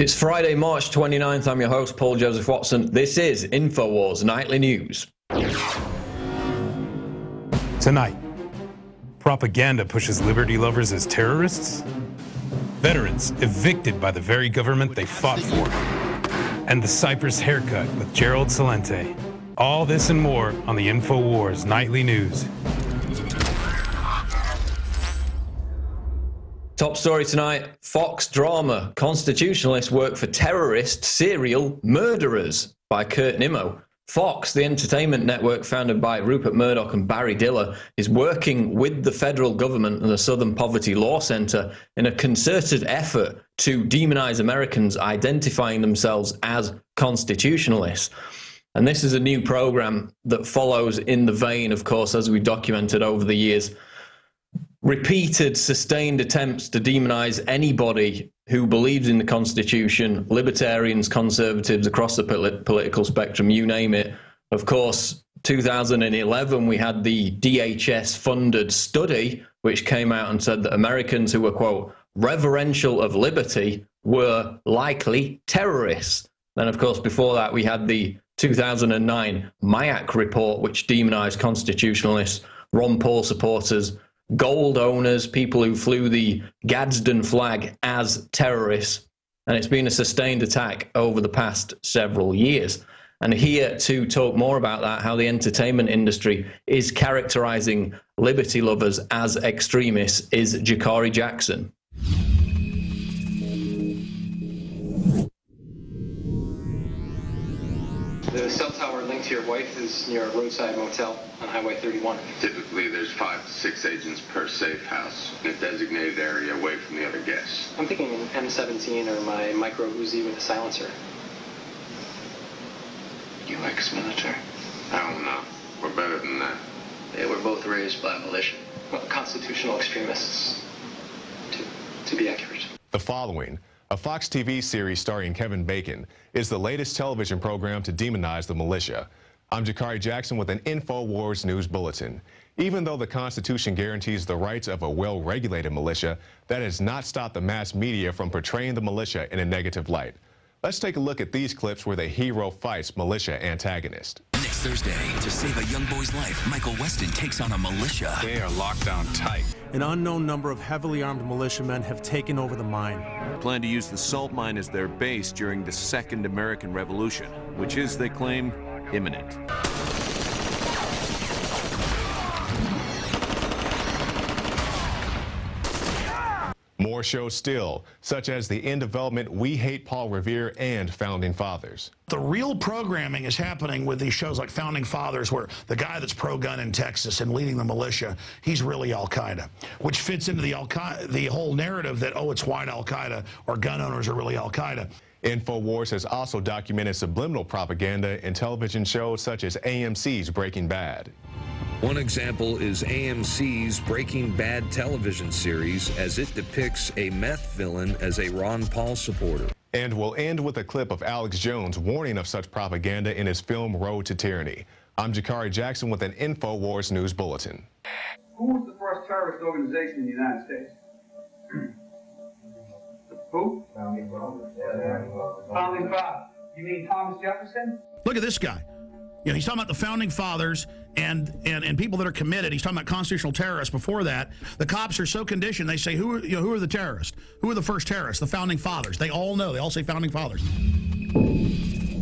It's Friday, March 29th. I'm your host, Paul Joseph Watson. This is Infowars Nightly News. Tonight, propaganda pushes liberty lovers as terrorists. Veterans evicted by the very government they fought for. And the Cyprus haircut with Gerlad Celente. All this and more on the Infowars Nightly News. Top story tonight, Fox drama, constitutionalists work for terrorist serial murderers by Kurt Nimmo. Fox, the entertainment network founded by Rupert Murdoch and Barry Diller, is working with the federal government and the Southern Poverty Law Center in a concerted effort to demonize Americans identifying themselves as constitutionalists. And this is a new program that follows in the vein, of course, as we documented over the years, repeated, sustained attempts to demonize anybody who believes in the Constitution, libertarians, conservatives, across the political spectrum, you name it. Of course, 2011, we had the DHS-funded study, which came out and said that Americans who were, quote, reverential of liberty were likely terrorists. Then, of course, before that, we had the 2009 MIAC report, which demonized constitutionalists, Ron Paul supporters, gold owners, people who flew the Gadsden flag as terrorists. And it's been a sustained attack over the past several years. And here to talk more about that, how the entertainment industry is characterizing liberty lovers as extremists, is Jakari Jackson. The cell tower linked to your wife is near a roadside motel on Highway 31. Typically, there's 5 to 6 agents per safe house in a designated area away from the other guests. I'm thinking an M17 or my micro Uzi with a silencer. You ex-military? I don't know. We're better than that. They were both raised by militia. Well, constitutional extremists, to be accurate. The following, a Fox TV series starring Kevin Bacon, is the latest television program to demonize the militia. I'm Jakari Jackson with an Infowars News Bulletin. Even though the Constitution guarantees the rights of a well-regulated militia, that has not stopped the mass media from portraying the militia in a negative light. Let's take a look at these clips where the hero fights militia antagonists. Next Thursday, to save a young boy's life, Michael Weston takes on a militia. They are locked down tight. An unknown number of heavily armed militiamen have taken over the mine. Plan to use the salt mine as their base during the Second American Revolution, which is, they claim, imminent. More shows still, such as the In Development We Hate Paul Revere and Founding Fathers. The real programming is happening with these shows like Founding Fathers, where the guy that's pro-gun in Texas and leading the militia, he's really Al-Qaeda, which fits into the whole narrative that, oh, it's white Al-Qaeda or gun owners are really Al-Qaeda. Infowars has also documented subliminal propaganda in television shows such as AMC's Breaking Bad. One example is AMC's Breaking Bad television series, as it depicts a meth villain as a Ron Paul supporter. And we'll end with a clip of Alex Jones warning of such propaganda in his film Road to Tyranny. I'm Jakari Jackson with an Infowars News Bulletin. Who was the first terrorist organization in the United States? Who? Founding Fathers. Founding Fathers. You mean Thomas Jefferson? Look at this guy. You know, he's talking about the Founding Fathers and people that are committed. He's talking about constitutional terrorists. Before that, the cops are so conditioned, they say, who are the terrorists? Who are the first terrorists? The Founding Fathers. They all know. They all say Founding Fathers.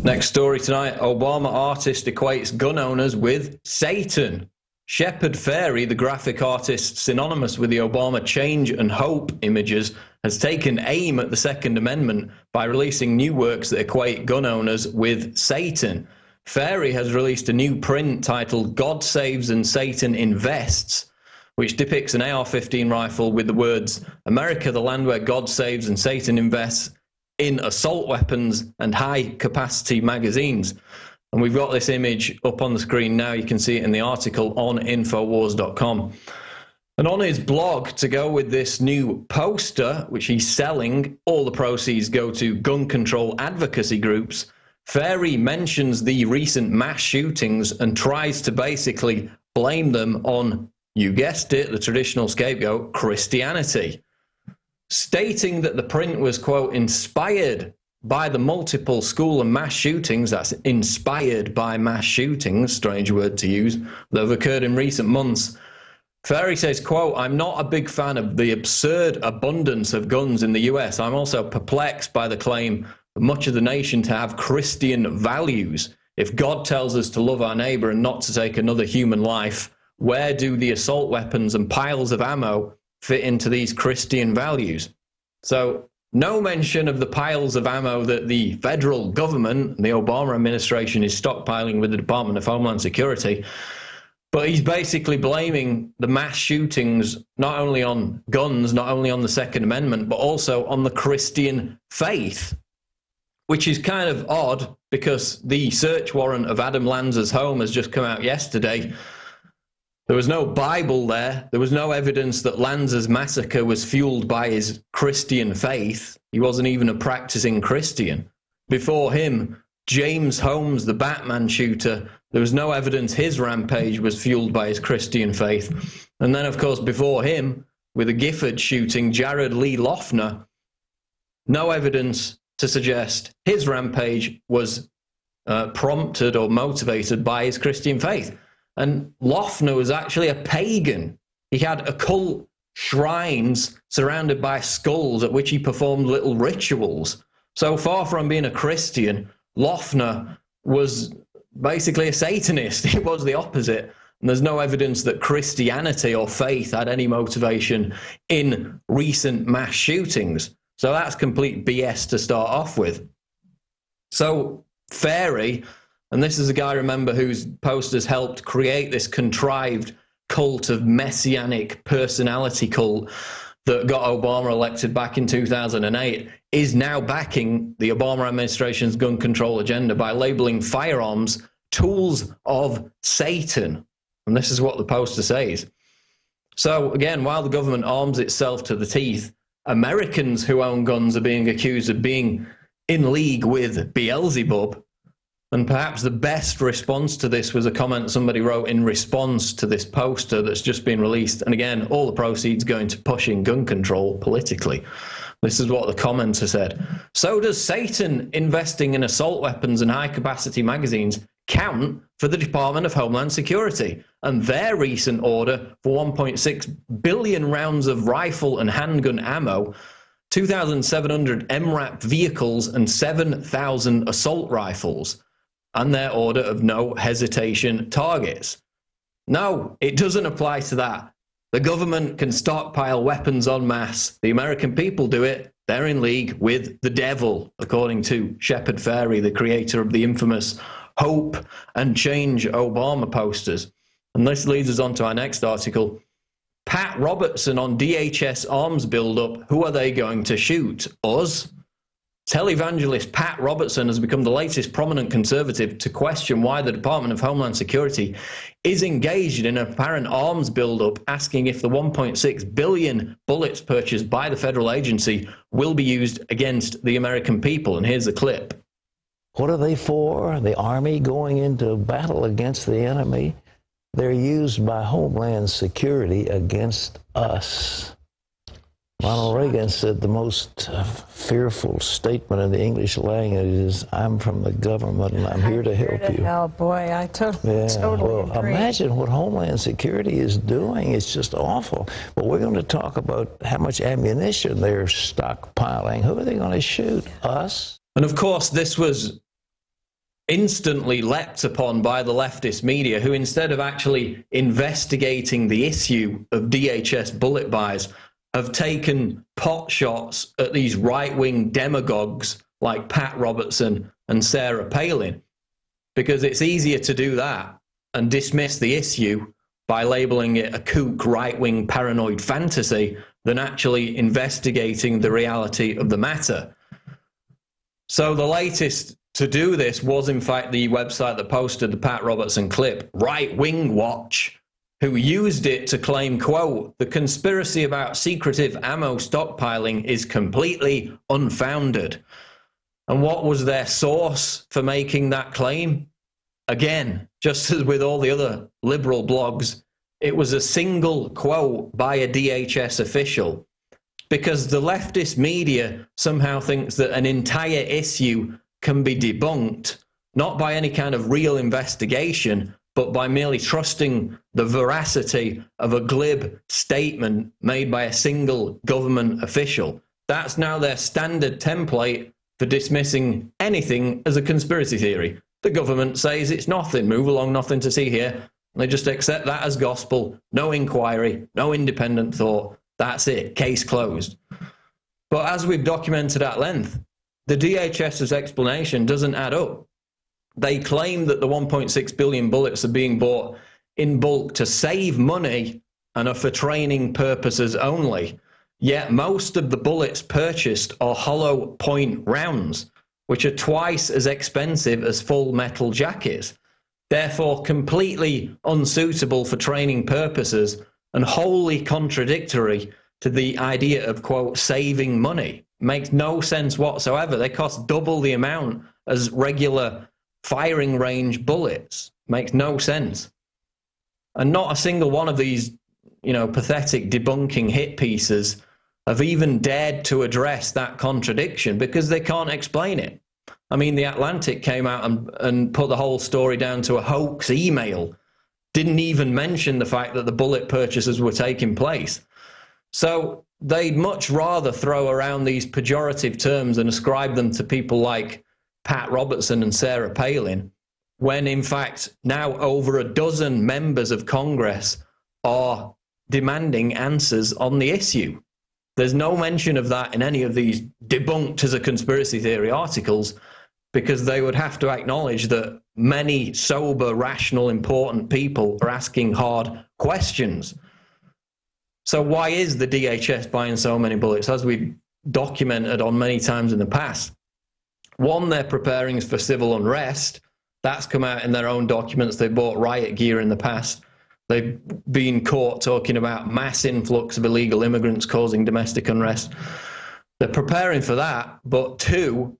Next story tonight, Obama artist equates gun owners with Satan. Shepard Fairey, the graphic artist synonymous with the Obama Change and Hope images, has taken aim at the Second Amendment by releasing new works that equate gun owners with Satan. Fairey has released a new print titled God Saves and Satan Invests, which depicts an AR-15 rifle with the words, America, the land where God saves and Satan invests in assault weapons and high-capacity magazines. And we've got this image up on the screen now. You can see it in the article on Infowars.com. And on his blog, to go with this new poster, which he's selling, all the proceeds go to gun control advocacy groups. Fairey mentions the recent mass shootings and tries to basically blame them on, you guessed it, the traditional scapegoat, Christianity, stating that the print was, quote, inspired by the multiple school and mass shootings, that's inspired by mass shootings, strange word to use, that have occurred in recent months. Ferry says, quote, "I'm not a big fan of the absurd abundance of guns in the US. I'm also perplexed by the claim of much of the nation to have Christian values. If God tells us to love our neighbor and not to take another human life, where do the assault weapons and piles of ammo fit into these Christian values?" So no mention of the piles of ammo that the federal government, the Obama administration, is stockpiling with the Department of Homeland Security. But he's basically blaming the mass shootings not only on guns, not only on the Second Amendment, but also on the Christian faith, which is kind of odd because the search warrant of Adam Lanza's home has just come out yesterday. There was no Bible there. There was no evidence that Lanza's massacre was fueled by his Christian faith. He wasn't even a practicing Christian. Before him, James Holmes, the Batman shooter, there was no evidence his rampage was fueled by his Christian faith. And then, of course, before him, with the Gifford shooting, Jared Lee Loughner, no evidence to suggest his rampage was prompted or motivated by his Christian faith. And Loughner was actually a pagan. He had occult shrines surrounded by skulls at which he performed little rituals. So far from being a Christian, Loughner was basically a Satanist. He was the opposite. And there's no evidence that Christianity or faith had any motivation in recent mass shootings. So that's complete BS to start off with. So Ferry, and this is a guy, remember, whose posters helped create this contrived cult of messianic personality cult that got Obama elected back in 2008, is now backing the Obama administration's gun control agenda by labeling firearms tools of Satan. And this is what the poster says. So again, while the government arms itself to the teeth, Americans who own guns are being accused of being in league with Beelzebub. And perhaps the best response to this was a comment somebody wrote in response to this poster that's just been released. And again, all the proceeds going to pushing gun control politically. This is what the commenter said. "So does Satan investing in assault weapons and high-capacity magazines count for the Department of Homeland Security and their recent order for 1.6 billion rounds of rifle and handgun ammo, 2,700 MRAP vehicles and 7,000 assault rifles, and their order of no hesitation targets?" No, it doesn't apply to that. The government can stockpile weapons en masse. The American people do it. They're in league with the devil, according to Shepard Fairey, the creator of the infamous Hope and Change Obama posters. And this leads us on to our next article. Pat Robertson on DHS arms buildup. Who are they going to shoot? Us? Televangelist Pat Robertson has become the latest prominent conservative to question why the Department of Homeland Security is engaged in an apparent arms buildup, asking if the 1.6 billion bullets purchased by the federal agency will be used against the American people. And here's a clip. What are they for? The Army going into battle against the enemy? They're used by Homeland Security against us. Ronald Reagan said the most fearful statement in the English language is, "I'm from the government and I'm here to help you." Oh boy, I totally agree. Imagine what Homeland Security is doing. It's just awful. But we're going to talk about how much ammunition they're stockpiling. Who are they going to shoot? Us? And of course, this was instantly leapt upon by the leftist media, who instead of actually investigating the issue of DHS bullet buys, have taken pot shots at these right-wing demagogues like Pat Robertson and Sarah Palin, because it's easier to do that and dismiss the issue by labeling it a kook right-wing paranoid fantasy than actually investigating the reality of the matter. So the latest to do this was, in fact, the website that posted the Pat Robertson clip, Right Wing Watch, who used it to claim, quote, "The conspiracy about secretive ammo stockpiling is completely unfounded." And what was their source for making that claim? Again, just as with all the other liberal blogs, it was a single quote by a DHS official. because the leftist media somehow thinks that an entire issue can be debunked, not by any kind of real investigation, but by merely trusting the veracity of a glib statement made by a single government official. That's now their standard template for dismissing anything as a conspiracy theory. The government says it's nothing, move along, nothing to see here. They just accept that as gospel, no inquiry, no independent thought. That's it, case closed. But as we've documented at length, the DHS's explanation doesn't add up. They claim that the 1.6 billion bullets are being bought in bulk to save money and are for training purposes only. Yet most of the bullets purchased are hollow point rounds, which are twice as expensive as full metal jackets, therefore completely unsuitable for training purposes and wholly contradictory to the idea of, quote, saving money. Makes no sense whatsoever. They cost double the amount as regular firing range bullets. Makes no sense. And not a single one of these, pathetic debunking hit pieces have even dared to address that contradiction because they can't explain it. I mean, The Atlantic came out and put the whole story down to a hoax email. Didn't even mention the fact that the bullet purchases were taking place. So they'd much rather throw around these pejorative terms and ascribe them to people like Pat Robertson and Sarah Palin, when in fact now over a dozen members of Congress are demanding answers on the issue. There's no mention of that in any of these debunked as a conspiracy theory articles, because they would have to acknowledge that many sober, rational, important people are asking hard questions. So why is the DHS buying so many bullets? As we've documented on many times in the past, one, they're preparing for civil unrest. That's come out in their own documents. They bought riot gear in the past. They've been caught talking about mass influx of illegal immigrants causing domestic unrest. They're preparing for that. But two,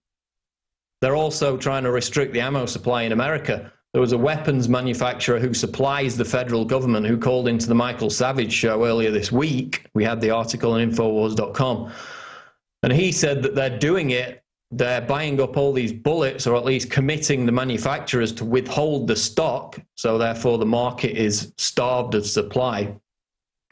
they're also trying to restrict the ammo supply in America. There was a weapons manufacturer who supplies the federal government who called into the Michael Savage show earlier this week. We had the article on Infowars.com. And he said that they're doing it. They're buying up all these bullets, or at least committing the manufacturers to withhold the stock. So therefore the market is starved of supply.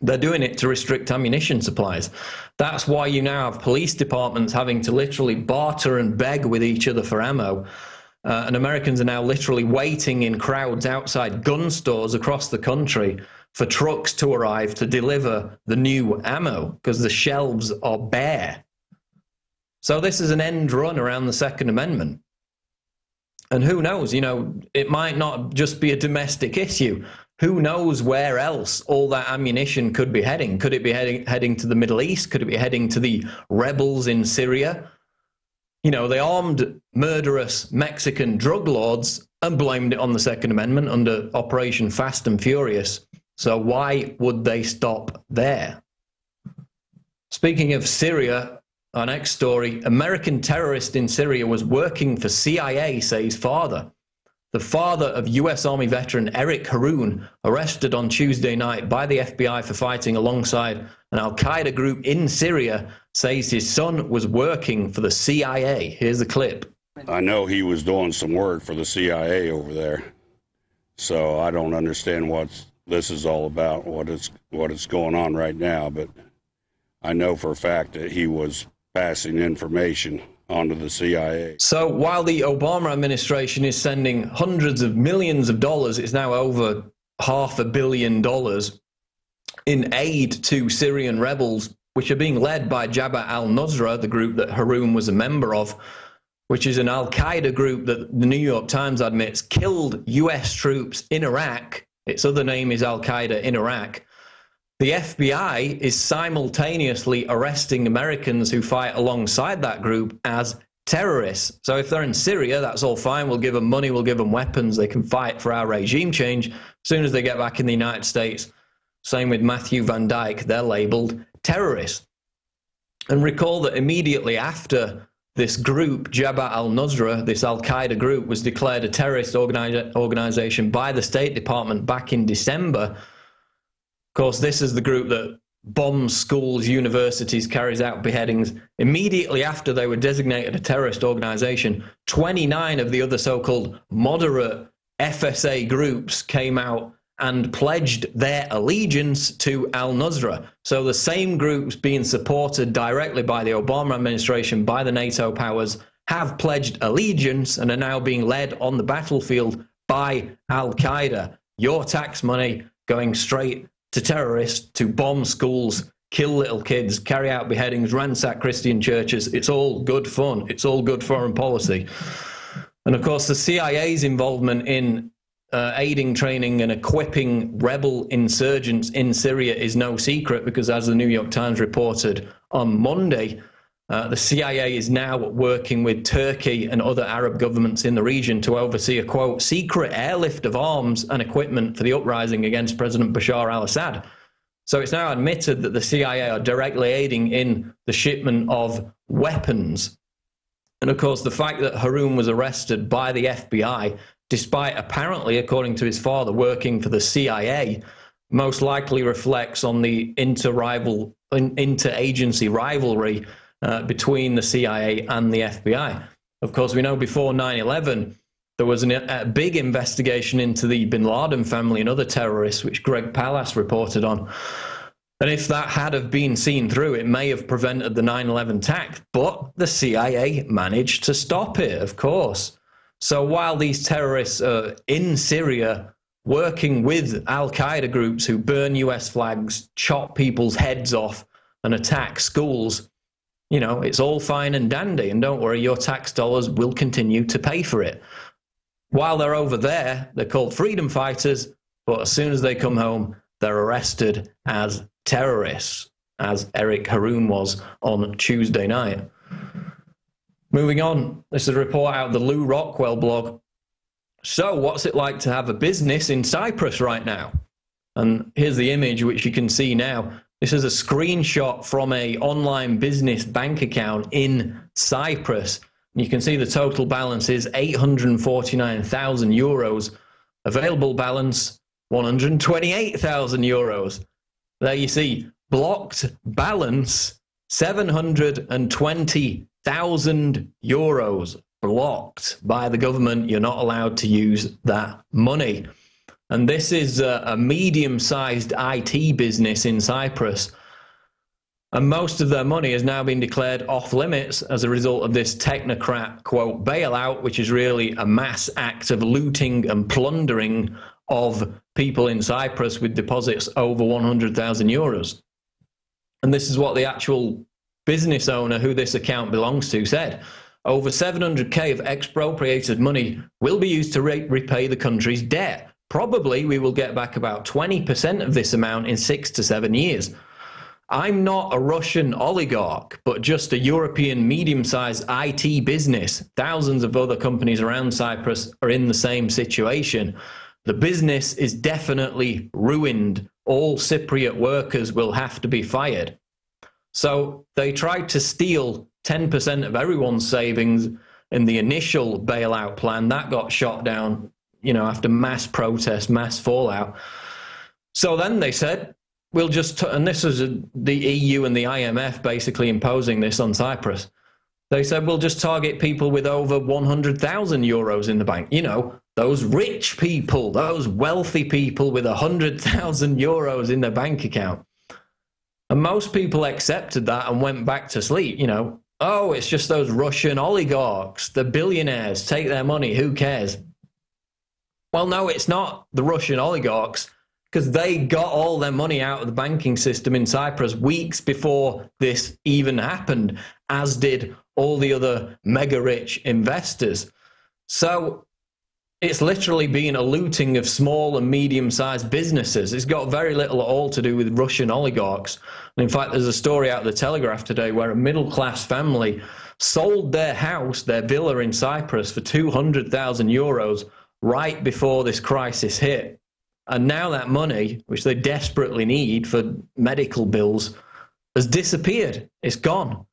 They're doing it to restrict ammunition supplies. That's why you now have police departments having to literally barter and beg with each other for ammo. And Americans are now literally waiting in crowds outside gun stores across the country for trucks to arrive to deliver the new ammo because the shelves are bare. So this is an end run around the Second Amendment. And who knows, it might not just be a domestic issue. Who knows where else all that ammunition could be heading? Could it be heading to the Middle East? Could it be heading to the rebels in Syria? They armed murderous Mexican drug lords and blamed it on the Second Amendment under Operation Fast and Furious. So why would they stop there? Speaking of Syria, our next story, American terrorist in Syria was working for CIA, says father. The father of U.S. Army veteran Eric Haroun, arrested on Tuesday night by the FBI for fighting alongside an al-Qaeda group in Syria, says his son was working for the CIA. Here's the clip. I know he was doing some work for the CIA over there, so I don't understand what this is all about, what is going on right now, but I know for a fact that he was passing information onto the CIA. So while the Obama administration is sending hundreds of millions of dollars, it's now over $500 million in aid to Syrian rebels, which are being led by Jabhat al-Nusra, the group that Haroun was a member of, which is an al-Qaeda group that the New York Times admits killed U.S. troops in Iraq. Its other name is al-Qaeda in Iraq. The FBI is simultaneously arresting Americans who fight alongside that group as terrorists. So if they're in Syria, that's all fine. We'll give them money, we'll give them weapons. They can fight for our regime change. As soon as they get back in the United States, same with Matthew Van Dyke, they're labeled terrorists. And recall that immediately after this group, Jabhat al-Nusra, this al-Qaeda group, was declared a terrorist organization by the State Department back in December. Of course, this is the group that bombs schools, universities, carries out beheadings. Immediately after they were designated a terrorist organization, 29 of the other so-called moderate FSA groups came out and pledged their allegiance to al-Nusra. So the same groups being supported directly by the Obama administration, by the NATO powers, have pledged allegiance and are now being led on the battlefield by al-Qaeda. Your tax money going straight to terrorists to bomb schools, kill little kids, carry out beheadings, ransack Christian churches. It's all good fun. It's all good foreign policy. And of course, the CIA's involvement in aiding, training, and equipping rebel insurgents in Syria is no secret, because as the New York Times reported on Monday, the CIA is now working with Turkey and other Arab governments in the region to oversee a, quote, secret airlift of arms and equipment for the uprising against President Bashar al-Assad. So it's now admitted that the CIA are directly aiding in the shipment of weapons. And of course, the fact that Haroon was arrested by the FBI, despite apparently, according to his father, working for the CIA, most likely reflects on the inter-agency rivalry between the CIA and the FBI. Of course, we know before 9/11, there was a big investigation into the bin Laden family and other terrorists, which Greg Palast reported on. And if that had have been seen through, it may have prevented the 9/11 attack. But the CIA managed to stop it, of course. So while these terrorists are in Syria working with al-Qaeda groups who burn US flags, chop people's heads off, and attack schools, you know, it's all fine and dandy. And don't worry, your tax dollars will continue to pay for it. While they're over there, they're called freedom fighters, but as soon as they come home, they're arrested as terrorists, as Eric Haroon was on Tuesday night. Moving on, this is a report out of the Lou Rockwell blog. So what's it like to have a business in Cyprus right now? And here's the image, which you can see now. This is a screenshot from an online business bank account in Cyprus. You can see the total balance is 849,000 euros. Available balance, 128,000 euros. There you see, blocked balance, 720,000 euros. Blocked by the government. You're not allowed to use that money. And this is a medium-sized IT business in Cyprus. And most of their money has now been declared off limits as a result of this technocrat, quote, bailout, which is really a mass act of looting and plundering of people in Cyprus with deposits over 100,000 euros. And this is what the actual business owner who this account belongs to said. Over 700k of expropriated money will be used to repay the country's debt. Probably we will get back about 20% of this amount in 6 to 7 years. I'm not a Russian oligarch, but just a European medium-sized IT business. Thousands of other companies around Cyprus are in the same situation. The business is definitely ruined. All Cypriot workers will have to be fired. So they tried to steal 10% of everyone's savings in the initial bailout plan. That got shot down, you know, after mass protest, mass fallout. So then they said, we'll just, and this was the EU and the IMF basically imposing this on Cyprus. They said, we'll just target people with over 100,000 euros in the bank. You know, those rich people, those wealthy people with 100,000 euros in their bank account. And most people accepted that and went back to sleep, you know. Oh, it's just those Russian oligarchs, the billionaires, take their money, who cares? Well, no, it's not the Russian oligarchs, because they got all their money out of the banking system in Cyprus weeks before this even happened, as did all the other mega-rich investors. So it's literally been a looting of small and medium-sized businesses. It's got very little at all to do with Russian oligarchs. And in fact, there's a story out of the Telegraph today where a middle-class family sold their house, their villa in Cyprus, for 200,000 euros right before this crisis hit. And now that money, which they desperately need for medical bills, has disappeared. It's gone.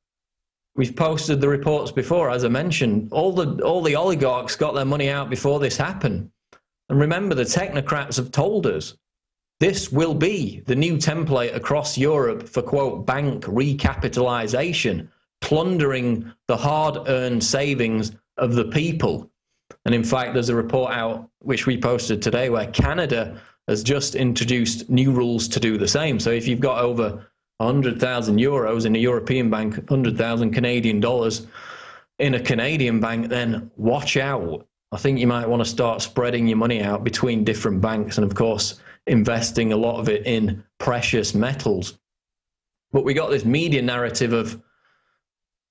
We've posted the reports before, as I mentioned. All the oligarchs got their money out before this happened. And remember, the technocrats have told us, This will be the new template across Europe for, quote, bank recapitalization, plundering the hard-earned savings of the people. And in fact, there's a report out, which we posted today, where Canada has just introduced new rules to do the same. So if you've got over 100,000 euros in a European bank, 100,000 Canadian dollars in a Canadian bank, then watch out. I think you might want to start spreading your money out between different banks and, of course, investing a lot of it in precious metals. But we got this media narrative of,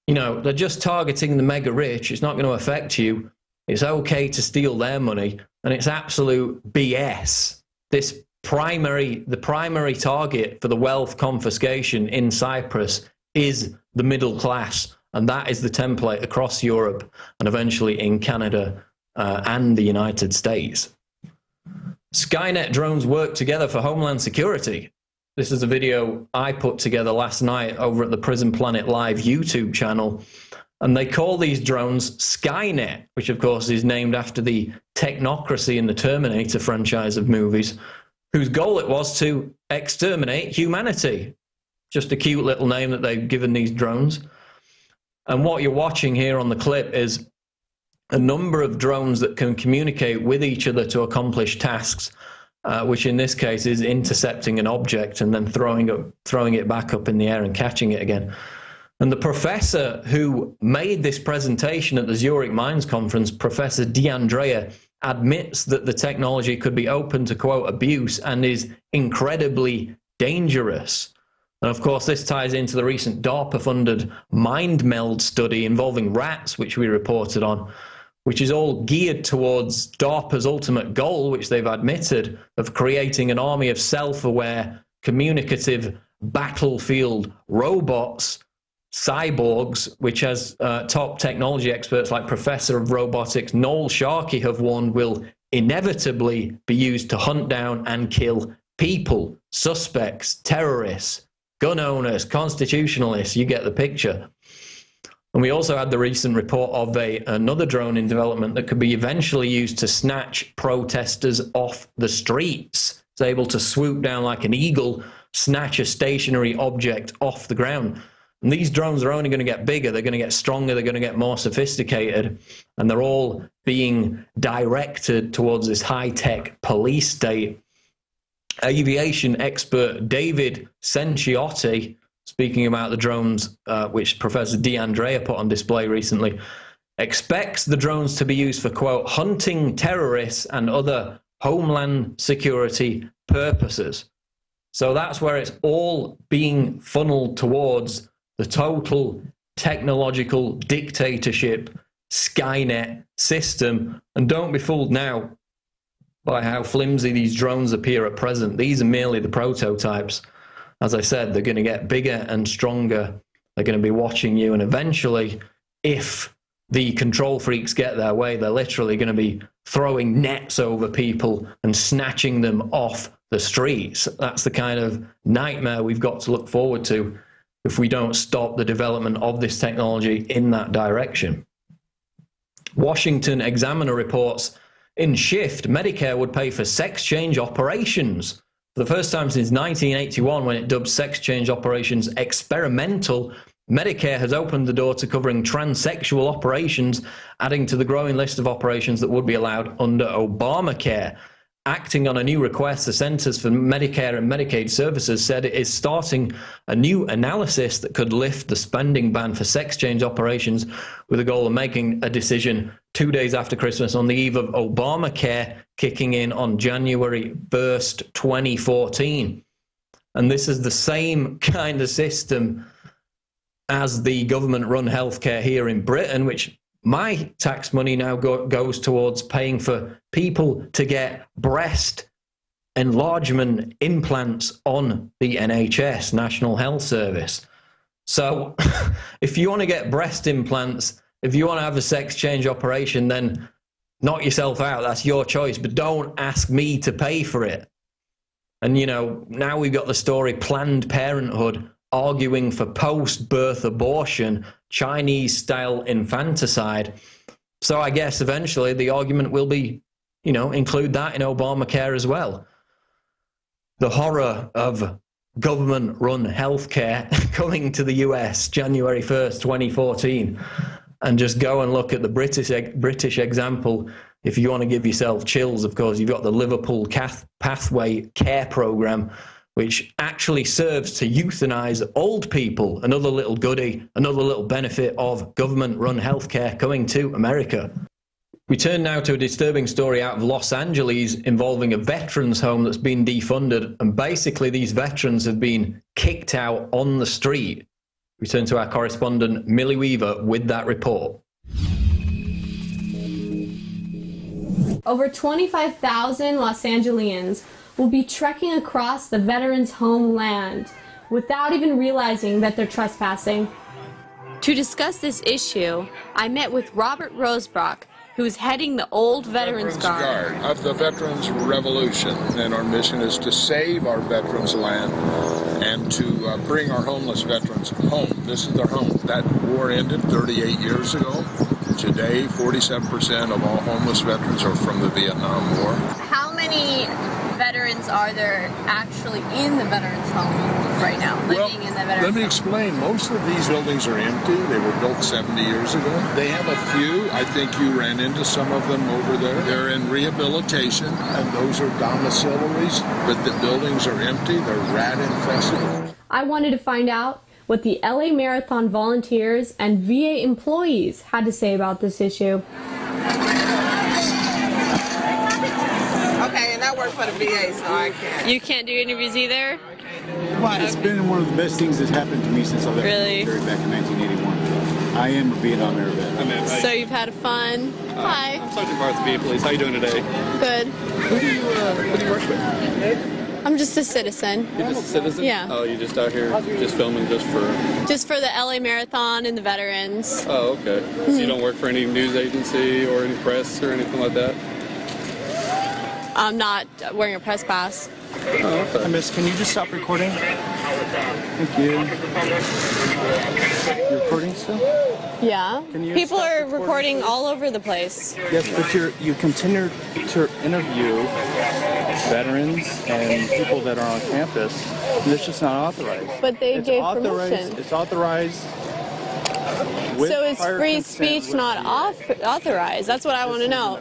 you know, they're just targeting the mega rich. It's not going to affect you. It's okay to steal their money. And it's absolute BS. The primary target for the wealth confiscation in Cyprus is the middle class. And that is the template across Europe and eventually in Canada and the United States. Skynet drones work together for Homeland Security. This is a video I put together last night over at the PRISONPLANET Live YouTube channel. And they call these drones Skynet, which of course is named after the Technocracy in the Terminator franchise of movies, whose goal it was to exterminate humanity. Just a cute little name that they've given these drones. And what you're watching here on the clip is a number of drones that can communicate with each other to accomplish tasks, which in this case is intercepting an object and then throwing it back up in the air and catching it again. And the professor who made this presentation at the Zurich Mines Conference, Professor D'Andrea, admits that the technology could be open to, quote, abuse and is incredibly dangerous. And of course, this ties into the recent DARPA-funded mind meld study involving rats, which we reported on, which is all geared towards DARPA's ultimate goal, which they've admitted, of creating an army of self-aware, communicative battlefield robots, cyborgs, which, as top technology experts like Professor of Robotics Noel Sharkey have warned, will inevitably be used to hunt down and kill people, suspects, terrorists, gun owners, constitutionalists. You get the picture. And we also had the recent report of another drone in development that could be eventually used to snatch protesters off the streets. It's able to swoop down like an eagle, snatch a stationary object off the ground. And these drones are only going to get bigger, they're going to get stronger, they're going to get more sophisticated, and they're all being directed towards this high-tech police state. Aviation expert David Senciotti, speaking about the drones, which Professor D'Andrea put on display recently, expects the drones to be used for, quote, hunting terrorists and other Homeland Security purposes. So that's where it's all being funneled towards the total technological dictatorship Skynet system. And don't be fooled now by how flimsy these drones appear at present. These are merely the prototypes. As I said, they're going to get bigger and stronger. They're going to be watching you. And eventually, if the control freaks get their way, they're literally going to be throwing nets over people and snatching them off the streets. That's the kind of nightmare we've got to look forward to if we don't stop the development of this technology in that direction. Washington Examiner reports, in Shift, Medicare would pay for sex change operations. For the first time since 1981, when it dubbed sex change operations experimental, Medicare has opened the door to covering transsexual operations, adding to the growing list of operations that would be allowed under Obamacare. Acting on a new request, the Centers for Medicare and Medicaid Services said it is starting a new analysis that could lift the spending ban for sex change operations, with a goal of making a decision 2 days after Christmas on the eve of Obamacare kicking in on January 1st, 2014. And this is the same kind of system as the government-run healthcare here in Britain, which my tax money now goes towards paying for people to get breast enlargement implants on the NHS, National Health Service. So if you want to get breast implants, if you want to have a sex change operation, then knock yourself out. That's your choice. But don't ask me to pay for it. And, you know, now we've got the story Planned Parenthood arguing for post-birth abortion, Chinese-style infanticide. So I guess eventually the argument will be, you know, include that in Obamacare as well. The horror of government-run healthcare coming to the US January 1st, 2014. And just go and look at the British example. If you want to give yourself chills, of course, you've got the Liverpool Pathway Care Programme, which actually serves to euthanize old people. Another little goodie, another little benefit of government-run healthcare coming to America. We turn now to a disturbing story out of Los Angeles involving a veterans home that's been defunded, and basically these veterans have been kicked out on the street. We turn to our correspondent Millie Weaver with that report. Over 25,000 Los Angeles will be trekking across the veterans' homeland without even realizing that they're trespassing. To discuss this issue, I met with Robert Rosebrock, who is heading the Old Veterans Guard of the Veterans Revolution, and our mission is to save our veterans' land and to bring our homeless veterans home. This is their home. That war ended 38 years ago. Today, 47% of all homeless veterans are from the Vietnam War. How many veterans are there actually in the veterans' home right now, living in the veterans' Let me explain. Most of these buildings are empty. They were built 70 years ago. They have a few. I think you ran into some of them over there. They're in rehabilitation, and those are domiciliaries, but the buildings are empty. They're rat infested. I wanted to find out what the LA Marathon volunteers and VA employees had to say about this issue. Okay, and I work for the VA, so I can't. You can't do interviews either? Well, it's been one of the best things that's happened to me since I left the military back in 1981. I am a Vietnam era vet. So you've had fun? Hi. I'm Sergeant Barth, VA Police. How are you doing today? Good. Who do you work with? I'm just a citizen. You're just a citizen? Yeah. Oh, you're just out here just filming just for... Just for the LA Marathon and the veterans. Oh, okay. So you don't work for any news agency or any press or anything like that? I'm not wearing a press pass. Oh, okay. Miss, can you just stop recording? Thank you. You're recording still? Yeah. People are recording all over the place. Yes, but you continue to interview veterans and people that are on campus, and it's just not authorized. But they gave permission. It's authorized. So is free speech not authorized? That's what I want to know.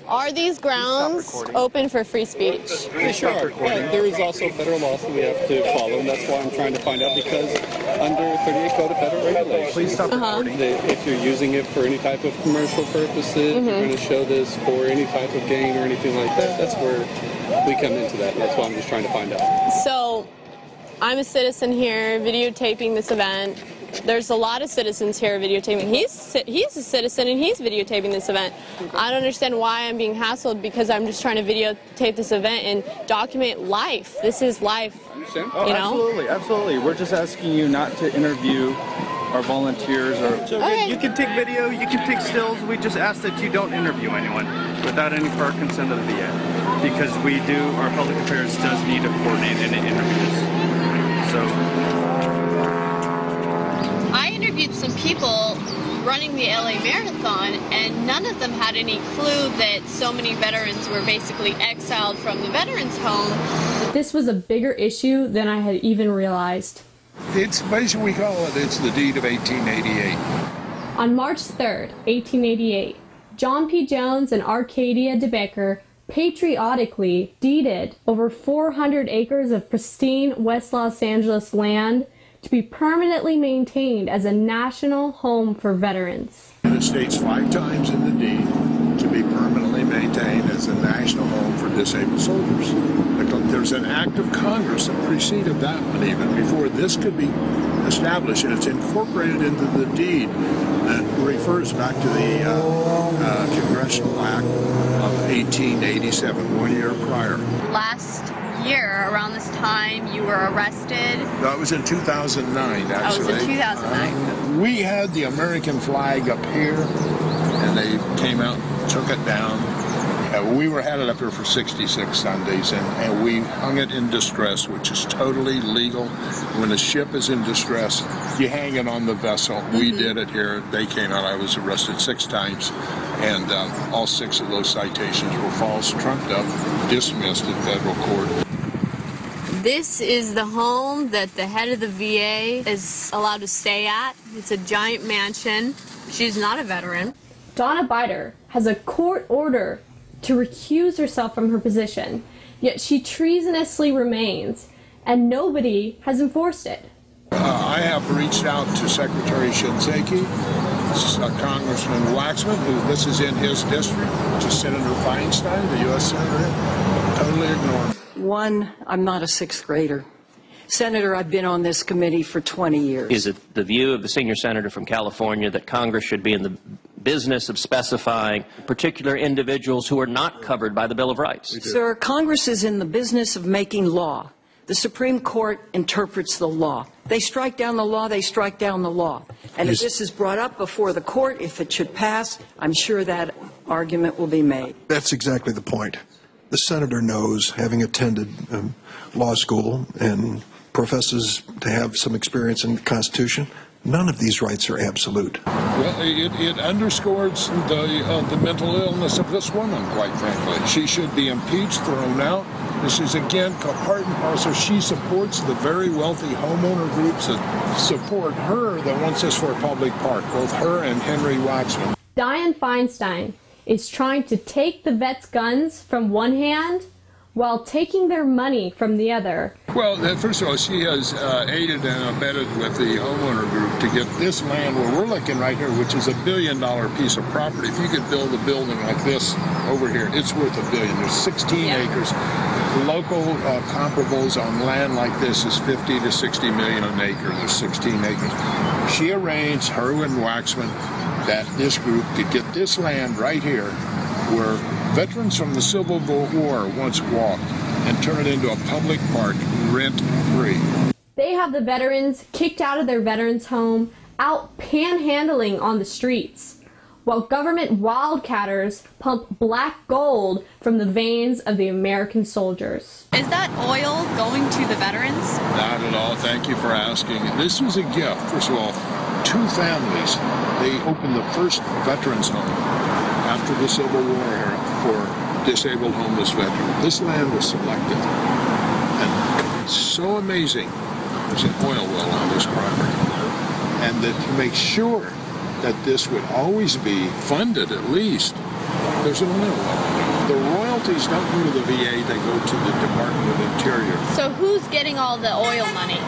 Are these grounds open for free speech? They sure are. But there is also federal laws that we have to follow, and that's why I'm trying to find out, because under 38 Code of Federal Regulations, please stop recording. If you're using it for any type of commercial purposes, you're going to show this for any type of gain or anything like that, that's where we come into that. That's why I'm just trying to find out. So I'm a citizen here videotaping this event. There's a lot of citizens here videotaping. He's a citizen and he's videotaping this event. I don't understand why I'm being hassled, because I'm just trying to videotape this event and document life. This is life. Oh, you know? Absolutely. We're just asking you not to interview our volunteers. You can take video, you can take stills. We just ask that you don't interview anyone without any prior consent of the VA, because our public affairs does need to coordinate any interviews. So. I interviewed some people running the LA Marathon, and none of them had any clue that so many veterans were basically exiled from the veterans' home. This was a bigger issue than I had even realized. It's basically, we call it's the deed of 1888. On March 3rd, 1888, John P. Jones and Arcadia DeBaker patriotically deeded over 400 acres of pristine West Los Angeles land to be permanently maintained as a national home for veterans. It states 5 times in the deed to be permanently maintained as a national home for disabled soldiers. There's an act of Congress that preceded that one even before this could be established, and it's incorporated into the deed and refers back to the Congressional Act of 1887, 1 year prior. Last year, around this time, you were arrested. That was in 2009, actually. That was in 2009. We had the American flag up here, and they came out and took it down. We had it up here for 66 Sundays, and we hung it in distress, which is totally legal. When a ship is in distress, you hang it on the vessel. We did it here. They came out. I was arrested 6 times, and all 6 of those citations were false, trumped up. dismissed in federal court. This is the home that the head of the VA is allowed to stay at. It's a giant mansion. She's not a veteran. Donna Bider has a court order to recuse herself from her position, yet she treasonously remains, and nobody has enforced it. I have reached out to Secretary Shinseki, Congressman Waxman, who this is in his district, to Senator Feinstein, the U.S. Senator, totally ignored. One, I'm not a sixth grader. Senator, I've been on this committee for 20 years. Is it the view of the senior senator from California that Congress should be in the business of specifying particular individuals who are not covered by the Bill of Rights? Sir, Congress is in the business of making law. The Supreme Court interprets the law. They strike down the law, they strike down the law. And if this is brought up before the court, if it should pass, I'm sure that argument will be made. That's exactly the point. The senator knows, having attended law school and professes to have some experience in the Constitution, none of these rights are absolute. Well, it underscores the mental illness of this woman, quite frankly. She should be impeached, thrown out. This is, again, part and parcel. She supports the very wealthy homeowner groups that support her that wants this for a public park, both her and Henry Waxman. Dianne Feinstein is trying to take the vets' guns from one hand while taking their money from the other. Well, first of all, she has aided and abetted with the homeowner group to get this land where we're looking right here, which is $1 billion piece of property. If you could build a building like this over here, it's worth $1 billion. There's 16 acres. Local comparables on land like this is 50 to 60 million an acre. There's 16 acres. She arranged, her and Waxman, that this group could get this land right here where veterans from the Civil War once walked and turn it into a public park, rent-free. They have the veterans kicked out of their veterans' home, out panhandling on the streets, while government wildcatters pump black gold from the veins of the American soldiers. Is that oil going to the veterans? Not at all. Thank you for asking. This was a gift. First of all, 2 families. They opened the first veterans' home after the Civil War era for disabled homeless veterans. This land was selected. And it's so amazing. There's an oil well on this property. And that to make sure that this would always be funded at least, there's an oil well. The royalties don't go to the VA, they go to the Department of Interior. So who's getting all the oil money?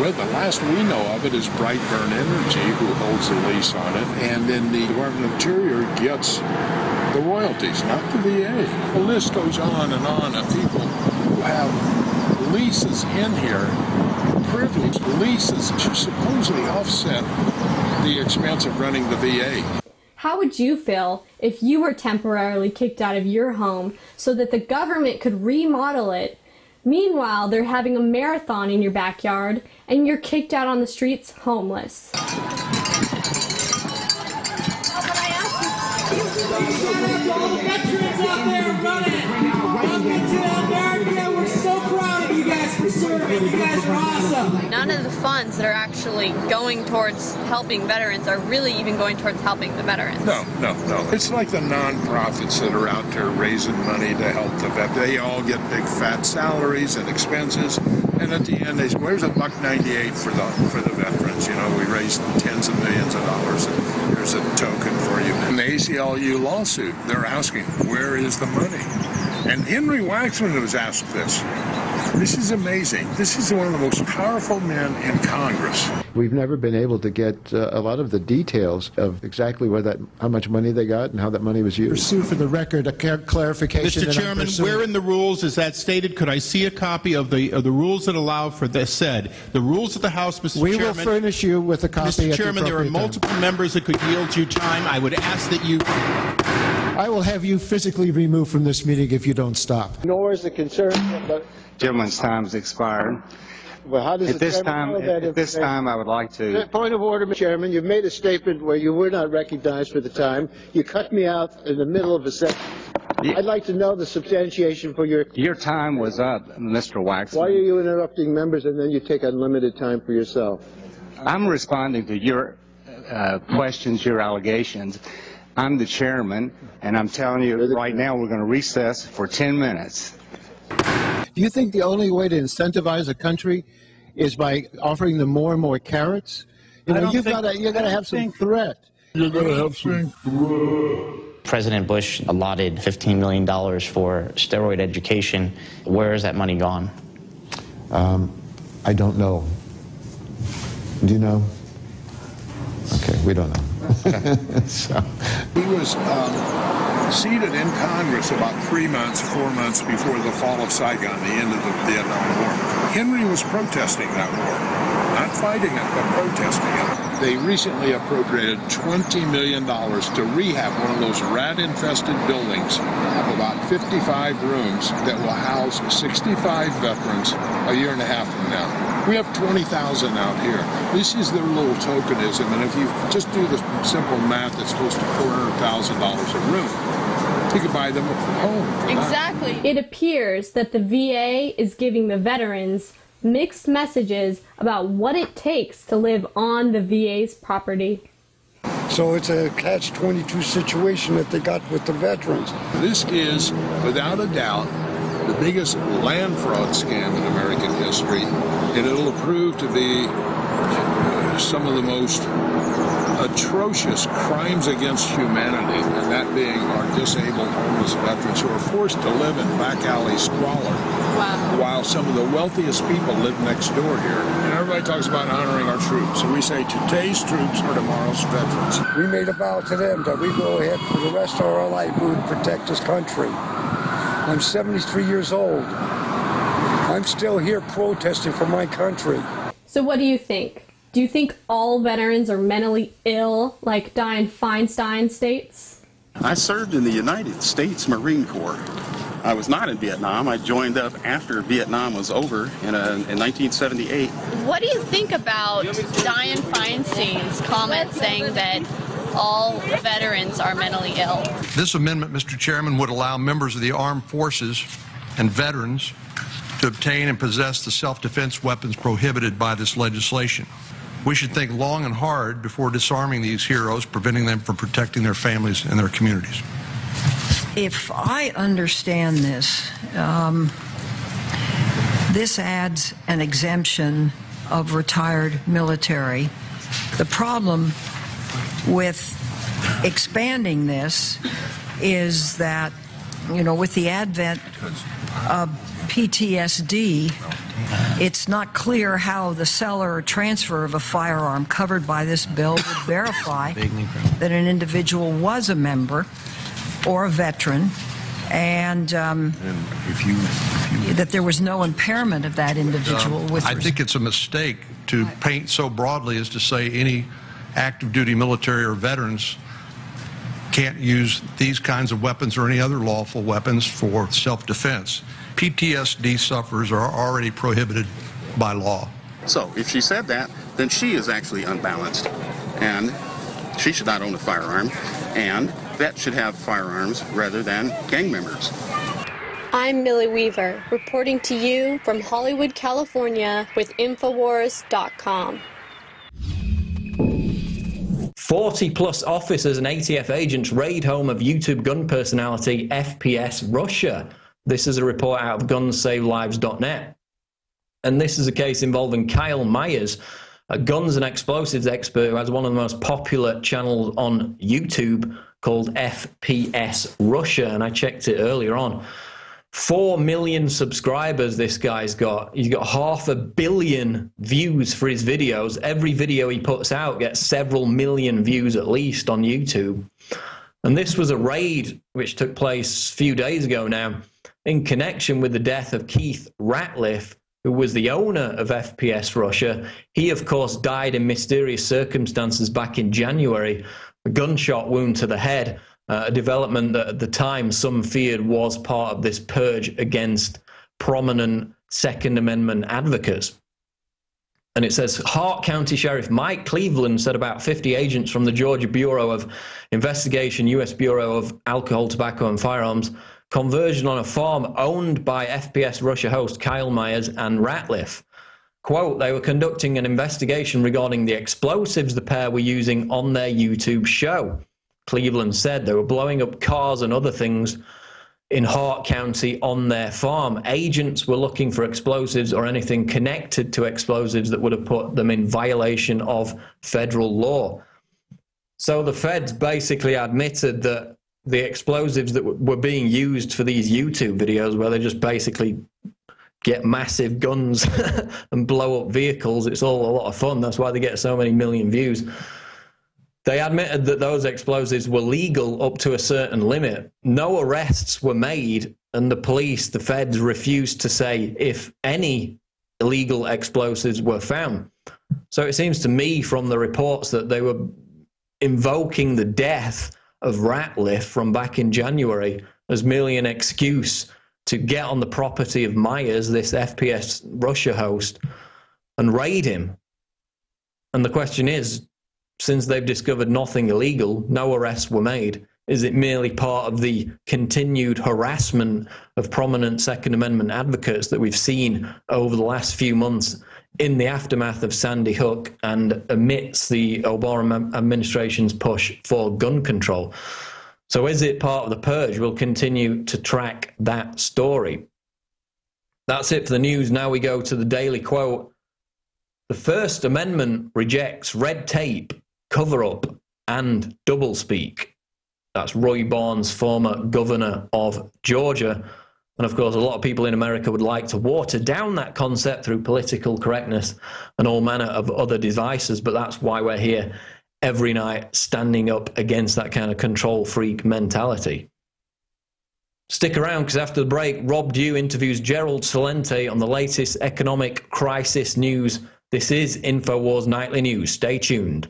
Well, the last we know of it is Brightburn Energy, who holds the lease on it, and then the Department of Interior gets the royalties, not the VA. The list goes on of people who have leases in here, privileged leases to supposedly offset the expense of running the VA. How would you feel if you were temporarily kicked out of your home so that the government could remodel it? Meanwhile, they're having a marathon in your backyard, and you're kicked out on the streets homeless. None of the funds that are actually going towards helping veterans are really even going towards helping the veterans. No. It's like the non-profits that are out there raising money to help the vets. They all get big fat salaries and expenses, and at the end they say, where's $1.98 for the veterans? You know, we raised tens of millions of dollars, and here's a token for you. In the ACLU lawsuit, they're asking, where is the money? And Henry Waxman was asked this. This is amazing. This is one of the most powerful men in Congress. We've never been able to get a lot of the details of exactly how much money they got and how that money was used. Pursue for the record a clarification. Mr. Chairman, where in the rules is that stated? Could I see a copy of the rules that allow for this said? The rules of the House, Mr. Chairman. We will furnish you with a copy. Mr. Chairman, there are multiple members that could yield you time. I would ask that you... I will have you physically removed from this meeting if you don't stop. Nor is the concern... Gentleman's time's expired. Well, how does at this time, I would like to... Point of order, Mr. Chairman. You've made a statement where you were not recognized for the time. You cut me out in the middle of a sentence. I'd like to know the substantiation for your... Your time was up, Mr. Waxman. Why are you interrupting members and then you take unlimited time for yourself? I'm responding to your questions, your allegations. I'm the chairman, and I'm telling you right now we're going to recess for 10 minutes. Do you think the only way to incentivize a country is by offering them more and more carrots? You know, you've got to have some threat. You're going to have some threat. President Bush allotted $15 million for steroid education. Where has that money gone? I don't know. Do you know? Okay, we don't know. So. He was seated in Congress about 4 months before the fall of Saigon, the end of the Vietnam War. Henry was protesting that war, not fighting it, but protesting it. They recently appropriated $20 million to rehab one of those rat-infested buildings of about 55 rooms that will house 65 veterans a year and a half from now. We have 20,000 out here. This is their little tokenism, and if you just do the simple math, it's close to $400,000 a room. You could buy them a home. Exactly. It appears that the VA is giving the veterans mixed messages about what it takes to live on the VA's property. So it's a catch-22 situation that they got with the veterans. This is, without a doubt, the biggest land fraud scam in American history, and it'll prove to be some of the most atrocious crimes against humanity, and that being our disabled homeless veterans who are forced to live in back alley squalor. Wow. While some of the wealthiest people live next door here. And everybody talks about honoring our troops, and we say today's troops are tomorrow's veterans. We made a vow to them that we go ahead for the rest of our life, we would protect this country. I'm 73 years old. I'm still here protesting for my country. So what do you think? Do you think all veterans are mentally ill, like Dianne Feinstein states? I served in the United States Marine Corps. I was not in Vietnam. I joined up after Vietnam was over in 1978. What do you think about Dianne Feinstein's comment saying that all veterans are mentally ill? This amendment, Mr. Chairman, would allow members of the armed forces and veterans to obtain and possess the self-defense weapons prohibited by this legislation. We should think long and hard before disarming these heroes, preventing them from protecting their families and their communities. If I understand this, this adds an exemption of retired military. The problem with expanding this is that, you know, with the advent of PTSD, it's not clear how the seller or transfer of a firearm covered by this bill would verify that an individual was a member or a veteran, and that there was no impairment of that individual. I think it's a mistake to paint so broadly as to say any active duty military or veterans can't use these kinds of weapons or any other lawful weapons for self-defense. PTSD sufferers are already prohibited by law. So if she said that, then she is actually unbalanced, and she should not own a firearm, and vets should have firearms rather than gang members. I'm Millie Weaver, reporting to you from Hollywood, California with Infowars.com. 40-plus officers and ATF agents raid home of YouTube gun personality FPS Russia. This is a report out of gunsavelives.net. And this is a case involving Kyle Myers, a guns and explosives expert who has one of the most popular channels on YouTube called FPS Russia. And I checked it earlier on. 4 million subscribers this guy's got. He's got 500 million views for his videos. Every video he puts out gets several million views at least on YouTube. And this was a raid which took place a few days ago now in connection with the death of Keith Ratliff, who was the owner of FPS Russia. He, of course, died in mysterious circumstances back in January, a gunshot wound to the head. A development that at the time some feared was part of this purge against prominent Second Amendment advocates. And it says, Hart County Sheriff Mike Cleveland said about 50 agents from the Georgia Bureau of Investigation, U.S. Bureau of Alcohol, Tobacco and Firearms converged on a farm owned by FPS Russia host Kyle Myers and Ratliff. Quote, they were conducting an investigation regarding the explosives the pair were using on their YouTube show. Cleveland said. They were blowing up cars and other things in Hart County on their farm. Agents were looking for explosives or anything connected to explosives that would have put them in violation of federal law. So the feds basically admitted that the explosives that were being used for these YouTube videos, where they just basically get massive guns and blow up vehicles, it's all a lot of fun. That's why they get so many million views. They admitted that those explosives were legal up to a certain limit. No arrests were made, and the police, the feds, refused to say if any illegal explosives were found. So it seems to me from the reports that they were invoking the death of Ratliff from back in January as merely an excuse to get on the property of Myers, this FPS Russia host, and raid him. And the question is, since they've discovered nothing illegal, no arrests were made, is it merely part of the continued harassment of prominent Second Amendment advocates that we've seen over the last few months in the aftermath of Sandy Hook and amidst the Obama administration's push for gun control? So is it part of the purge? We'll continue to track that story. That's it for the news. Now we go to the Daily Quote. The First Amendment rejects red tape, cover-up, and doublespeak. That's Roy Barnes, former governor of Georgia. And of course, a lot of people in America would like to water down that concept through political correctness and all manner of other devices, but that's why we're here every night standing up against that kind of control freak mentality. Stick around, because after the break, Rob Dew interviews Gerlad Celente on the latest economic crisis news. This is Infowars Nightly News. Stay tuned.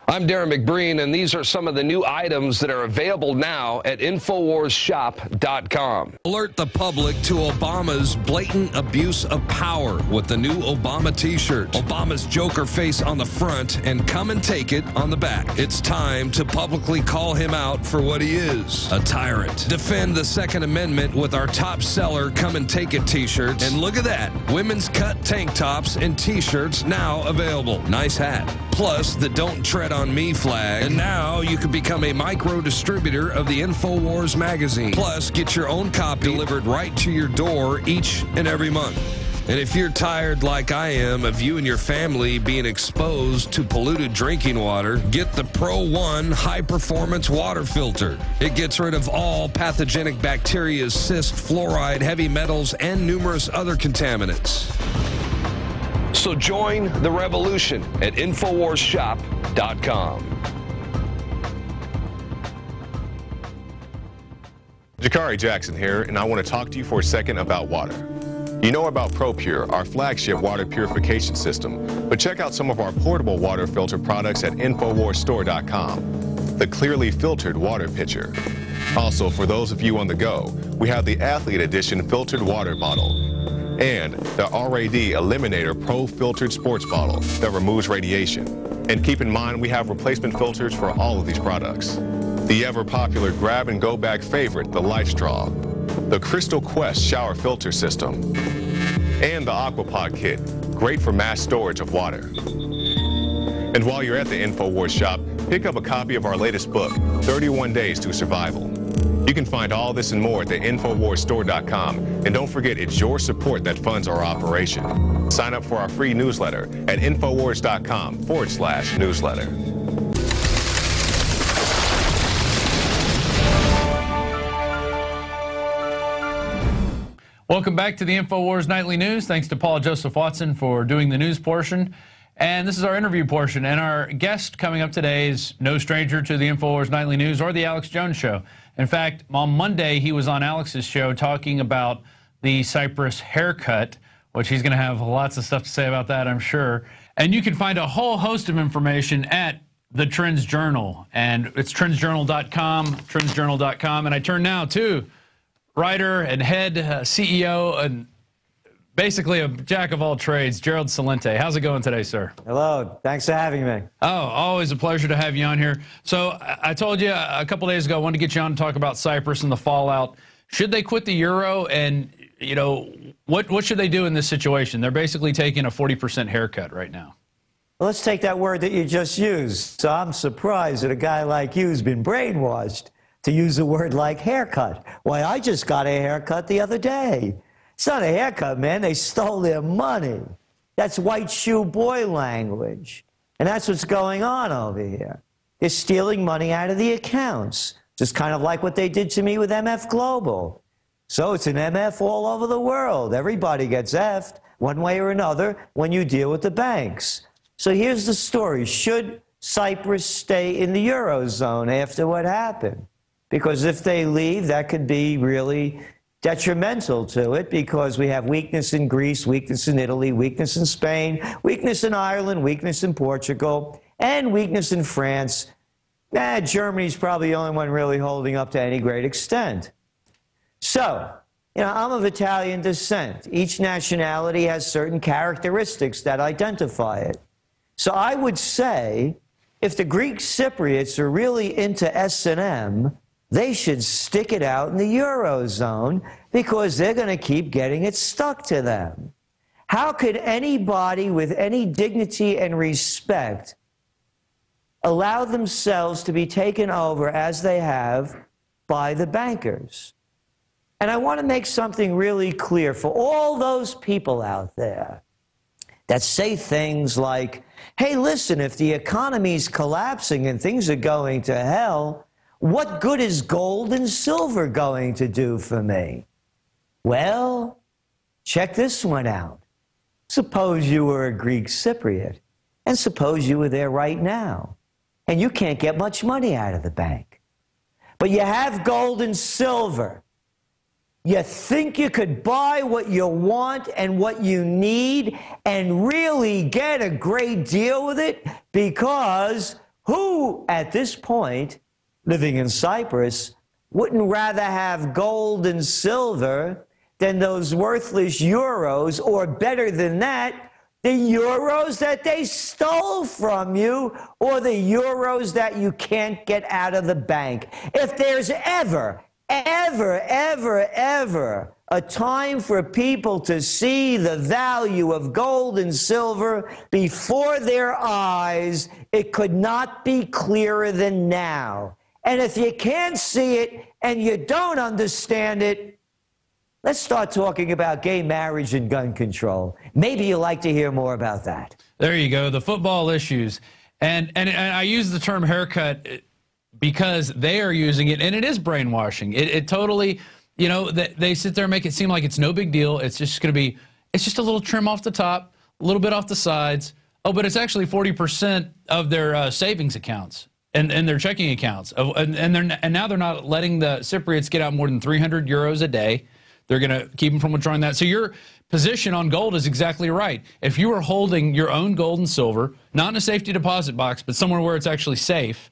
I'm Darren McBreen, and these are some of the new items that are available now at InfoWarsShop.com. Alert the public to Obama's blatant abuse of power with the new Obama t-shirt. Obama's Joker face on the front and "Come and Take It" on the back. It's time to publicly call him out for what he is, a tyrant. Defend the Second Amendment with our top seller "Come and Take It" t-shirts. And look at that, women's cut tank tops and t-shirts now available. Nice hat. Plus the "Don't Tread on Me" flag. And now you can become a micro distributor of the Infowars magazine. Plus, get your own copy delivered right to your door each and every month. And if you're tired, like I am, of you and your family being exposed to polluted drinking water, get the Pro One high-performance water filter. It gets rid of all pathogenic bacteria, cyst, fluoride, heavy metals, and numerous other contaminants. So join the revolution at InfoWarsShop.com. Jakari Jackson here, and I want to talk to you for a second about water. You know about ProPure, our flagship water purification system, but check out some of our portable water filter products at InfoWarsStore.com. The clearly filtered water pitcher. Also, for those of you on the go, we have the Athlete Edition filtered water bottle and the RAD Eliminator Pro filtered sports bottle that removes radiation. And keep in mind, we have replacement filters for all of these products. The ever-popular grab-and-go bag favorite, the Life Straw, the Crystal Quest shower filter system, and the Aquapod kit, great for mass storage of water. And while you're at the InfoWars shop, pick up a copy of our latest book, 31 Days to Survival. You can find all this and more at the InfoWarsStore.com. And don't forget, it's your support that funds our operation. Sign up for our free newsletter at Infowars.com/newsletter. Welcome back to the Infowars Nightly News. Thanks to Paul Joseph Watson for doing the news portion. And this is our interview portion. And our guest coming up today is no stranger to the Infowars Nightly News or the Alex Jones Show. In fact, on Monday, he was on Alex's show talking about the Cyprus haircut, which he's going to have lots of stuff to say about that, I'm sure. And you can find a whole host of information at the Trends Journal. And it's trendsjournal.com, trendsjournal.com. And I turn now to writer and head CEO and basically a jack of all trades, Gerlad Celente. How's it going today, sir? Hello. Thanks for having me. Oh, always a pleasure to have you on here. So I told you a couple days ago I wanted to get you on to talk about Cyprus and the fallout. Should they quit the euro? And, you know, what should they do in this situation? They're basically taking a 40% haircut right now. Let's take that word that you just used. So I'm surprised that a guy like you's been brainwashed to use a word like haircut. Why, I just got a haircut the other day. It's not a haircut, man. They stole their money. That's white shoe boy language. And that's what's going on over here. They're stealing money out of the accounts, just kind of like what they did to me with MF Global. So it's an MF all over the world. Everybody gets effed one way or another when you deal with the banks. So here's the story. Should Cyprus stay in the Eurozone after what happened? Because if they leave, that could be really detrimental to it, because we have weakness in Greece, weakness in Italy, weakness in Spain, weakness in Ireland, weakness in Portugal, and weakness in France. Germany's probably the only one really holding up to any great extent. So, I'm of Italian descent. Each nationality has certain characteristics that identify it. So I would say, if the Greek Cypriots are really into S&M, they should stick it out in the Eurozone, because they're going to keep getting it stuck to them. How could anybody with any dignity and respect allow themselves to be taken over as they have by the bankers? And I want to make something really clear for all those people out there that say things like, hey, listen, if the economy's collapsing and things are going to hell, what good is gold and silver going to do for me? Well, check this one out. Suppose you were a Greek Cypriot, and suppose you were there right now, and you can't get much money out of the bank. But you have gold and silver. You think you could buy what you want and what you need and really get a great deal with it, because who, at this point, living in Cyprus, wouldn't rather have gold and silver than those worthless euros, or better than that, the euros that they stole from you, or the euros that you can't get out of the bank? If there's ever a time for people to see the value of gold and silver before their eyes, it could not be clearer than now. And if you can't see it and you don't understand it, let's start talking about gay marriage and gun control. Maybe you'd like to hear more about that. There you go, the football issues. And I use the term haircut because they are using it, and it is brainwashing. It totally, they sit there and make it seem like it's no big deal. It's just going to be, it's just a little trim off the top, a little bit off the sides. Oh, but it's actually 40% of their savings accounts. And their checking accounts, and now they're not letting the Cypriots get out more than 300 euros a day. They're going to keep them from withdrawing that. So your position on gold is exactly right. If you were holding your own gold and silver, not in a safety deposit box, but somewhere where it's actually safe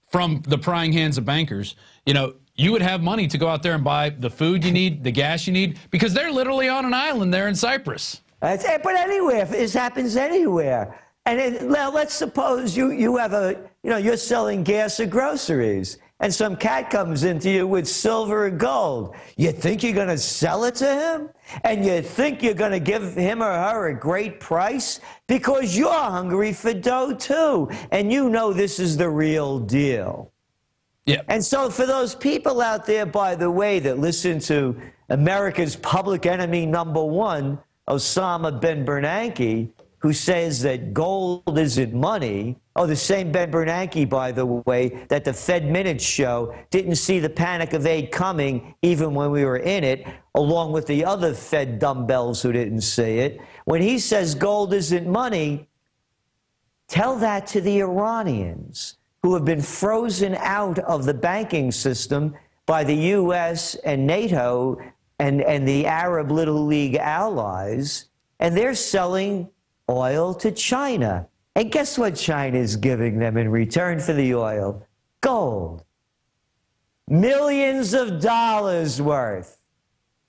from the prying hands of bankers, you would have money to go out there and buy the food you need, the gas you need, because they're literally on an island there in Cyprus. But anywhere, this happens anywhere. And now let's suppose you have you're selling gas or groceries, and some cat comes into you with silver and gold. You think you're going to sell it to him? And you think you're going to give him or her a great price? Because you're hungry for dough too, and you know this is the real deal. Yeah. And so for those people out there, by the way, that listen to America's public enemy #1, Osama bin Bernanke, who says that gold isn't money. Oh, the same Ben Bernanke, by the way, that the Fed Minutes show didn't see the panic of aid coming even when we were in it, along with the other Fed dumbbells who didn't see it. When he says gold isn't money, tell that to the Iranians, who have been frozen out of the banking system by the U.S. and NATO and the Arab Little League allies, and they're selling oil to China. And guess what China is giving them in return for the oil? Gold. Millions of dollars worth.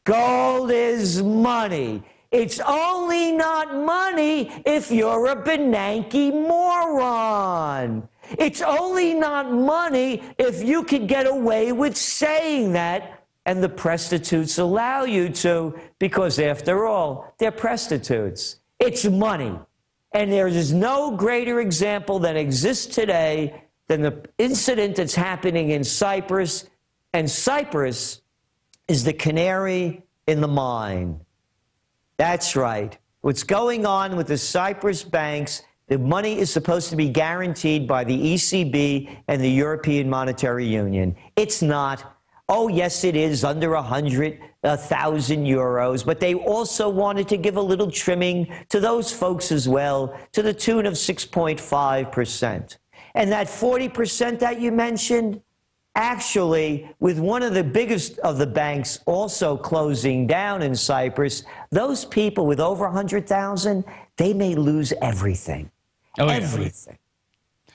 Gold is money. It's only not money if you're a Bernanke moron. It's only not money if you can get away with saying that, and the prostitutes allow you to, because after all, they're prostitutes. It's money. And there is no greater example that exists today than the incident that's happening in Cyprus. And Cyprus is the canary in the mine. That's right. What's going on with the Cyprus banks, the money is supposed to be guaranteed by the ECB and the European Monetary Union. It's not. Oh, yes, it is under 100,000 euros, but they also wanted to give a little trimming to those folks as well, to the tune of 6.5%. And that 40% that you mentioned, actually, with one of the biggest of the banks also closing down in Cyprus, those people with over 100,000, they may lose everything. Oh, everything. Yeah.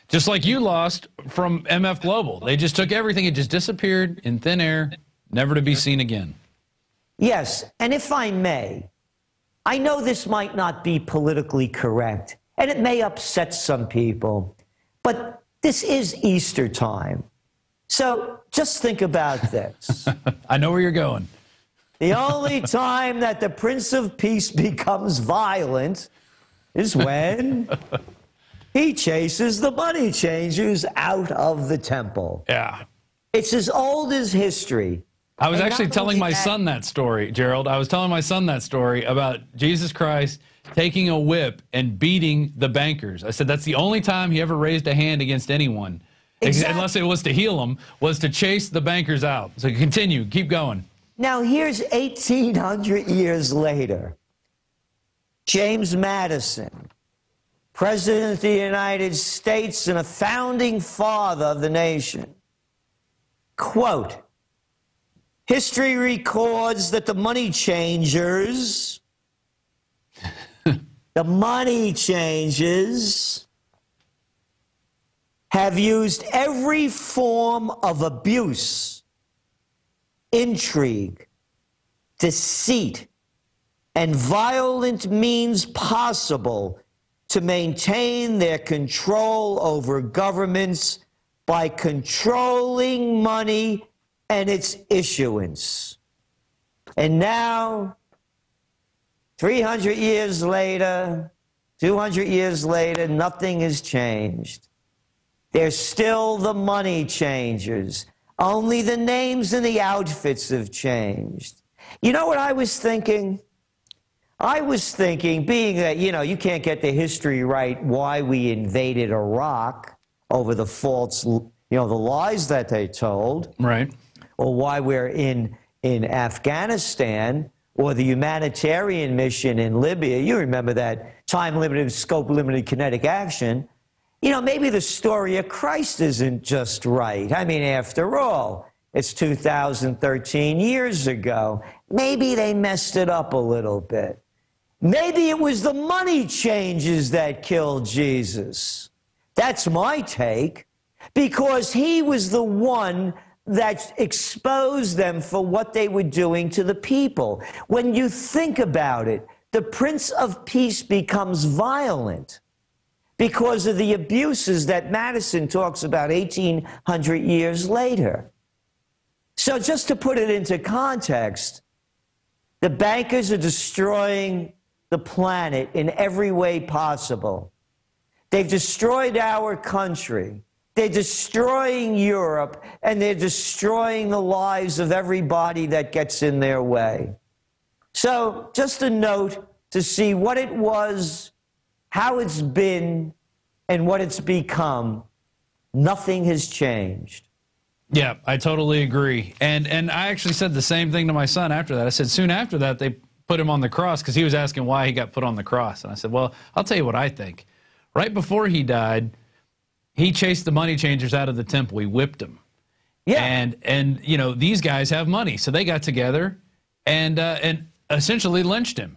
Just like you lost from MF Global. They just took everything. It just disappeared in thin air, never to be seen again. Yes, and if I may, I know this might not be politically correct, and it may upset some people, but this is Easter time. So just think about this. I know where you're going. The only time that the Prince of Peace becomes violent is when he chases the money changers out of the temple. Yeah. It's as old as history. I was actually telling my son that story, Gerald. I was telling my son that story about Jesus Christ taking a whip and beating the bankers. I said that's the only time he ever raised a hand against anyone. Exactly. Unless it was to heal them, was to chase the bankers out. So continue, keep going. Now here's 1,800 years later. James Madison, President of the United States and a founding father of the nation. Quote, history records that the money changers, have used every form of abuse, intrigue, deceit, and violent means possible to maintain their control over governments by controlling money and its issuance. And now, 300 years later, 200 years later, nothing has changed. They're still the money changers. Only the names and the outfits have changed. You know what I was thinking? I was thinking, being that, you know, you can't get the history right why we invaded Iraq over the false, you know, the lies that they told. Right. Or why we're in Afghanistan, or the humanitarian mission in Libya. You remember that time-limited, scope-limited kinetic action. You know, maybe the story of Christ isn't just right. I mean, after all, it's 2013 years ago. Maybe they messed it up a little bit. Maybe it was the money changers that killed Jesus. That's my take, because he was the one that exposed them for what they were doing to the people. When you think about it, the Prince of Peace becomes violent because of the abuses that Madison talks about 1,800 years later. So just to put it into context, the bankers are destroying the planet in every way possible. They've destroyed our country. They're destroying Europe, and they're destroying the lives of everybody that gets in their way. So just a note to see what it was, how it's been, and what it's become. Nothing has changed. Yeah, I totally agree. And I actually said the same thing to my son after that. I said, soon after that, they put him on the cross, because he was asking why he got put on the cross. And I said, well, I'll tell you what I think. Right before he died, he chased the money changers out of the temple. He whipped them. Yeah. And you know, these guys have money, so they got together and essentially lynched him.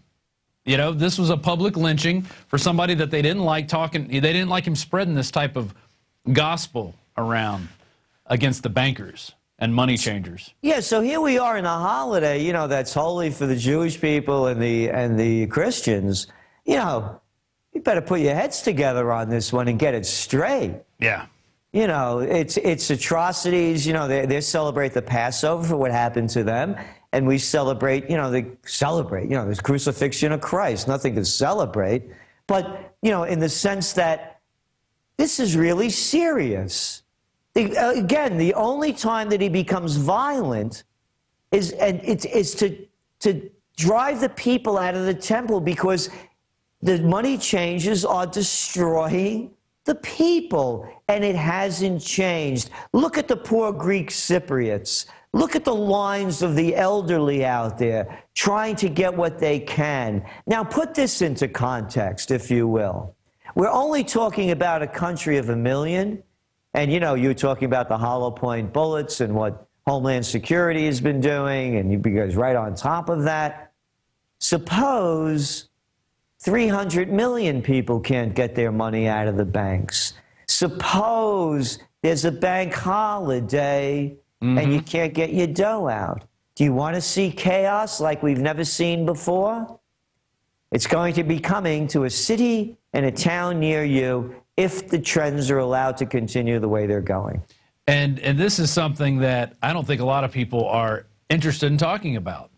You know, this was a public lynching for somebody that they didn't like talking. They didn't like him spreading this type of gospel around against the bankers and money changers. Yeah, so here we are in a holiday, you know, that's holy for the Jewish people and the Christians. You know, you better put your heads together on this one and get it straight. Yeah. You know, it's atrocities. You know, they celebrate the Passover for what happened to them, and we celebrate, you know, the crucifixion of Christ. Nothing to celebrate. but, you know, in the sense that this is really serious. Again, the only time that he becomes violent is to drive the people out of the temple, because the money changers are destroying the people, and it hasn't changed. Look at the poor Greek Cypriots. Look at the lines of the elderly out there trying to get what they can. Now, put this into context, if you will. We're only talking about a country of 1 million, and, you know, you're talking about the hollow point bullets and what Homeland Security has been doing, and you guys right on top of that. Suppose 300 million people can't get their money out of the banks. Suppose there's a bank holiday and you can't get your dough out. Do you want to see chaos like we've never seen before? It's going to be coming to a city and a town near you if the trends are allowed to continue the way they're going. And this is something that I don't think a lot of people are interested in talking about.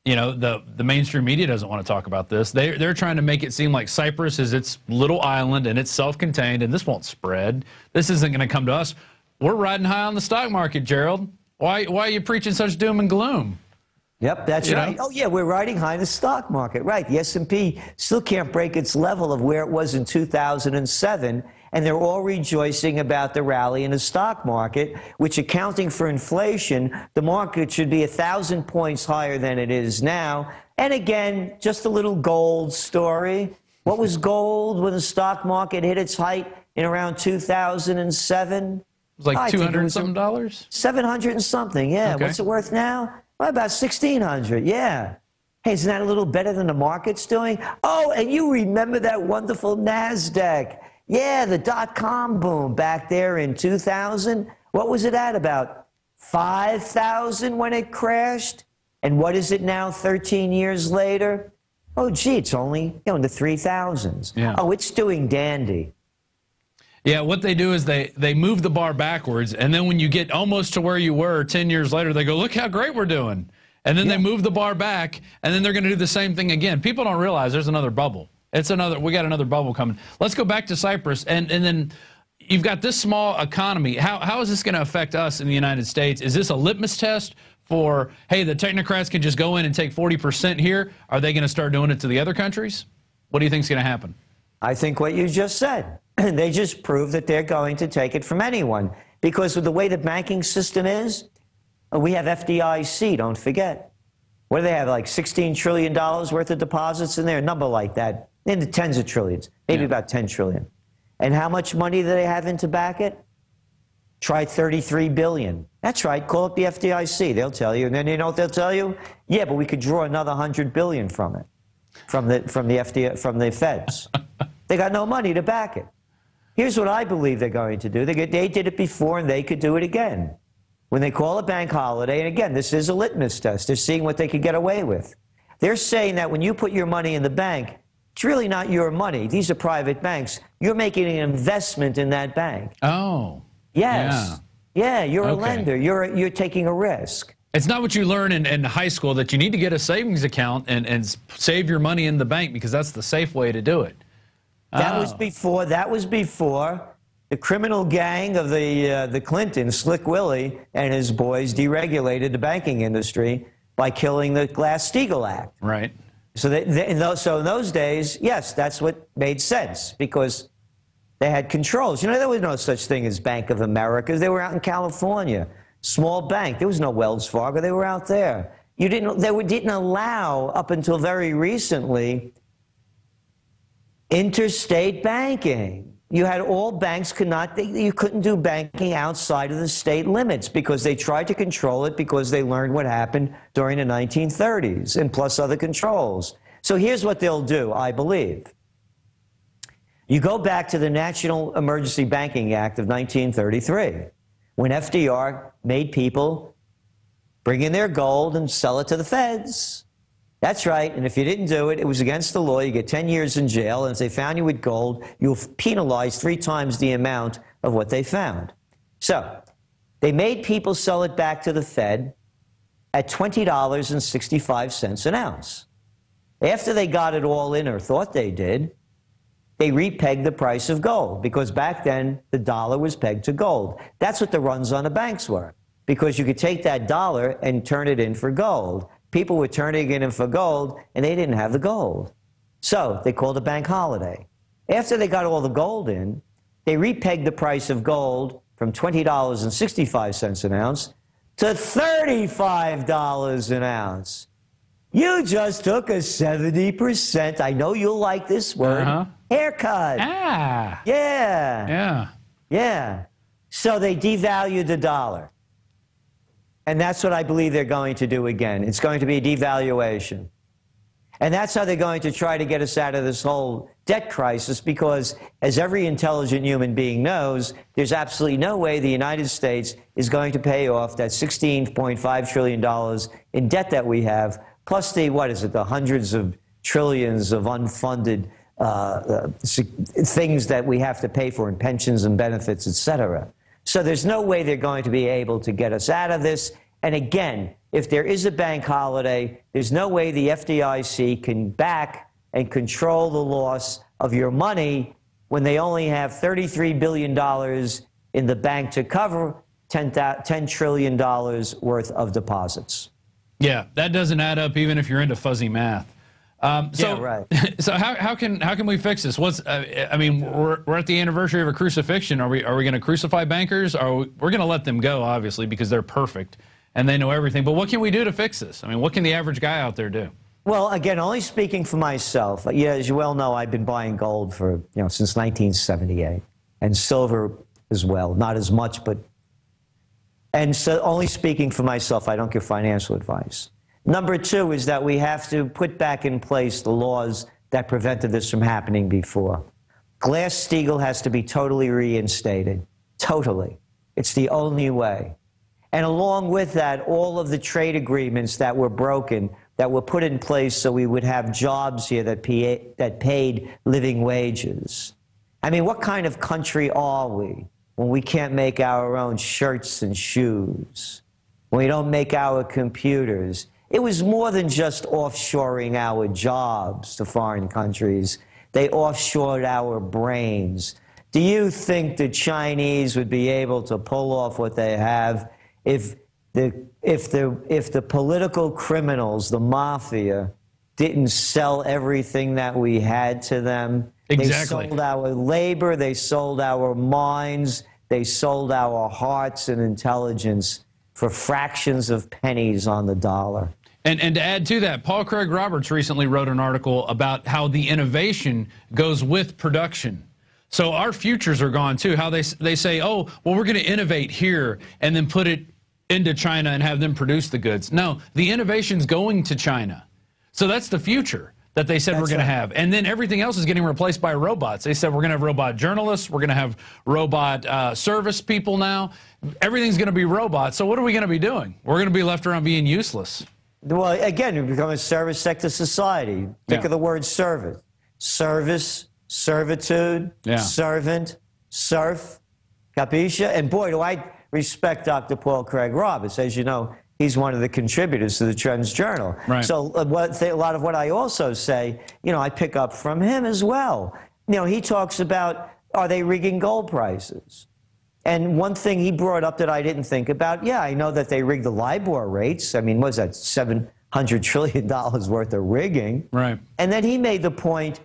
You know, the mainstream media doesn't want to talk about this. They're trying to make it seem like Cyprus is its little island and it's self-contained and this won't spread. This isn't going to come to us. We're riding high on the stock market, Gerald. Why are you preaching such doom and gloom? Yep, that's right. Oh, yeah, we're riding high in the stock market. Right, the S&P still can't break its level of where it was in 2007, and they're all rejoicing about the rally in the stock market, which, accounting for inflation, the market should be 1,000 points higher than it is now. And again, just a little gold story. What was gold when the stock market hit its height in around 2007? It was like $200 and something dollars? 700 and something, yeah. Okay. What's it worth now? Well, about 1,600, yeah. Hey, isn't that a little better than the market's doing? Oh, and you remember that wonderful NASDAQ. Yeah, the dot-com boom back there in 2000. What was it at, about 5,000 when it crashed? And what is it now 13 years later? Oh, gee, it's only in the 3,000s. Yeah. Oh, it's doing dandy. Yeah, what they do is they move the bar backwards, and then when you get almost to where you were 10 years later, they go, look how great we're doing. And then they move the bar back, and then they're going to do the same thing again. People don't realize there's another bubble. We got another bubble coming. Let's go back to Cyprus, and then you've got this small economy. How is this going to affect us in the United States? Is this a litmus test for, hey, the technocrats can just go in and take 40% here? Are they going to start doing it to the other countries? What do you think is going to happen? I think what you just said. They just prove that they're going to take it from anyone. Because of the way the banking system is, we have FDIC, don't forget. What do they have, like $16 trillion worth of deposits in there? A number like that, in the tens of trillions, maybe about 10 trillion. And how much money do they have in to back it? Try 33 billion. That's right, call up the FDIC, they'll tell you. And then you know what they'll tell you? Yeah, but we could draw another 100 billion from it, from the feds. They got no money to back it. Here's what I believe they're going to do. They did it before, and they could do it again. When they call a bank holiday, and again, this is a litmus test. They're seeing what they could get away with. They're saying that when you put your money in the bank, it's really not your money. These are private banks. You're making an investment in that bank. Oh. Yes. Yeah, you're a lender. You're taking a risk. It's not what you learn in high school, that you need to get a savings account and save your money in the bank, because that's the safe way to do it. That was before the criminal gang of the Clintons, Slick Willie and his boys, deregulated the banking industry by killing the Glass-Steagall Act. Right. So so in those days, yes, that's what made sense, because they had controls. You know, there was no such thing as Bank of America. They were out in California. Small bank. There was no Wells Fargo. They were out there. They didn't allow, up until very recently, interstate banking. You had all banks you couldn't do banking outside of the state limits, because they tried to control it, because they learned what happened during the 1930s, and plus other controls. So here's what they'll do, I believe. You go back to the National Emergency Banking Act of 1933, when FDR made people bring in their gold and sell it to the feds. That's right, and if you didn't do it, it was against the law. You get 10 years in jail, and if they found you with gold, you'll penalize 3 times the amount of what they found. So they made people sell it back to the Fed at $20.65 an ounce. After they got it all in, or thought they did, they repegged the price of gold, because back then the dollar was pegged to gold. That's what the runs on the banks were, because you could take that dollar and turn it in for gold. People were turning it in for gold, and they didn't have the gold. So they called a bank holiday. After they got all the gold in, they repegged the price of gold from $20.65 an ounce to $35 an ounce. You just took a 70%, I know you'll like this word, haircut. Ah. Yeah. Yeah. Yeah. So they devalued the dollar. And that's what I believe they're going to do again. It's going to be a devaluation. And that's how they're going to try to get us out of this whole debt crisis, because as every intelligent human being knows, there's absolutely no way the United States is going to pay off that $16.5 trillion in debt that we have, plus the, what is it, the hundreds of trillions of unfunded things that we have to pay for in pensions and benefits, et cetera. So there's no way they're going to be able to get us out of this. And again, if there is a bank holiday, there's no way the FDIC can back and control the loss of your money when they only have $33 billion in the bank to cover $10 trillion worth of deposits. Yeah, that doesn't add up even if you're into fuzzy math. Yeah, right. So how can we fix this? I mean, we're at the anniversary of a crucifixion. Are we going to crucify bankers? We're going to let them go, obviously, because they're perfect and they know everything. But what can we do to fix this? I mean, what can the average guy out there do? Well, again, only speaking for myself. Yeah, as you well know, I've been buying gold for since 1978, and silver as well. Not as much, but and so only speaking for myself. I don't give financial advice. Number two is that we have to put back in place the laws that prevented this from happening before. Glass-Steagall has to be totally reinstated. Totally. It's the only way. And along with that, all of the trade agreements that were broken, that were put in place so we would have jobs here that paid living wages. I mean, what kind of country are we when we can't make our own shirts and shoes, when we don't make our computers? It was more than just offshoring our jobs to foreign countries. They offshored our brains. Do you think the Chinese would be able to pull off what they have if the political criminals, the mafia, didn't sell everything that we had to them? Exactly. They sold our labor, they sold our minds, they sold our hearts and intelligence for fractions of pennies on the dollar. And to add to that, Paul Craig Roberts recently wrote an article about how the innovation goes with production. So our futures are gone too. How they say, oh, well, we're going to innovate here and then put it into China and have them produce the goods. No, the innovation's going to China. So that's the future that they said we're going to have. And then everything else is getting replaced by robots. They said we're going to have robot journalists. We're going to have robot service people now. Everything's going to be robots. So what are we going to be doing? We're going to be left around being useless. Well, again, we become a service sector society. Think of the word service. Service, servitude, servant, serf, capisce? And boy, do I respect Dr. Paul Craig Roberts. As you know, he's one of the contributors to the Trends Journal. Right. So a lot of what I also say, I pick up from him as well. He talks about, are they rigging gold prices? And one thing he brought up that I didn't think about, I know that they rigged the LIBOR rates. I mean, what was that, $700 trillion worth of rigging? Right. And then he made the point,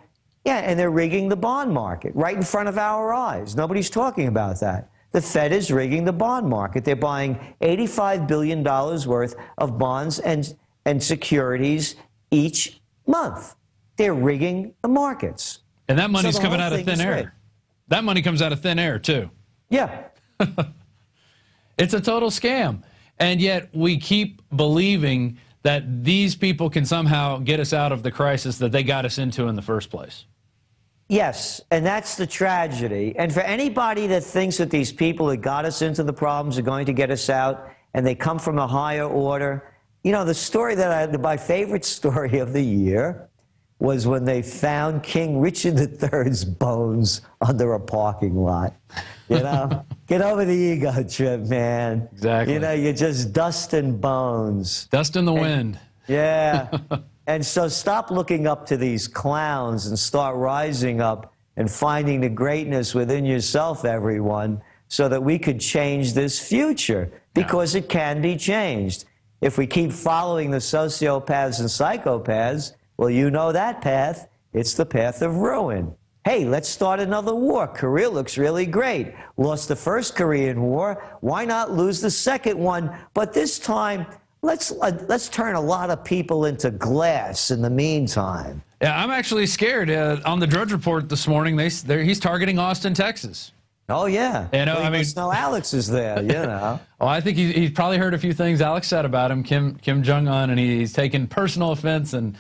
and they're rigging the bond market right in front of our eyes. Nobody's talking about that. The Fed is rigging the bond market. They're buying $85 billion worth of bonds and securities each month. They're rigging the markets. And that money's coming out of thin air. That money comes out of thin air, too. Yeah. It's a total scam. And yet we keep believing that these people can somehow get us out of the crisis that they got us into in the first place. Yes, and that's the tragedy. And for anybody that thinks that these people that got us into the problems are going to get us out and they come from a higher order, the story my favorite story of the year was when they found King Richard III's bones under a parking lot. Get over the ego trip, man. Exactly. You're just dust and bones. Dust in the wind. Yeah. And so stop looking up to these clowns and start rising up and finding the greatness within yourself, everyone, so that we could change this future, because it can be changed. If we keep following the sociopaths and psychopaths, well, you know that path. It's the path of ruin. Hey, let's start another war. Korea looks really great. Lost the first Korean War. Why not lose the second one? But this time, let's turn a lot of people into glass in the meantime. Yeah, I'm actually scared. On the Drudge Report this morning, he's targeting Austin, Texas. Oh, yeah. You know, well, I mean, no, Alex is there, you know. Well, I think he's probably heard a few things Alex said about him, Kim Jong-un, and he's taken personal offense, and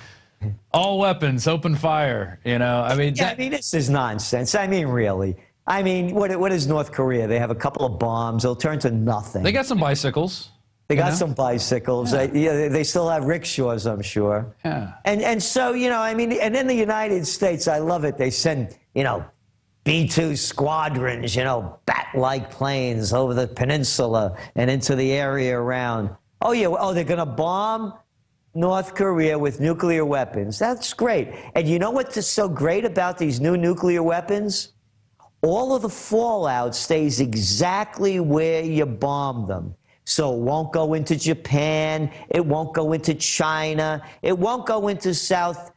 all weapons, open fire, you know. I mean, yeah, I mean, this is nonsense. I mean, really. I mean, what is North Korea? They have a couple of bombs. They'll turn to nothing. They got some bicycles. They got some bicycles. Yeah. They still have rickshaws, I'm sure. Yeah. And so, you know, I mean, and in the United States, I love it. They send, you know, B-2 squadrons, you know, bat-like planes over the peninsula and into the area around. Oh, yeah, oh, they're going to bomb North Korea with nuclear weapons. That's great. And you know what's so great about these new nuclear weapons? All of the fallout stays exactly where you bombed them. So it won't go into Japan. It won't go into China. It won't go into South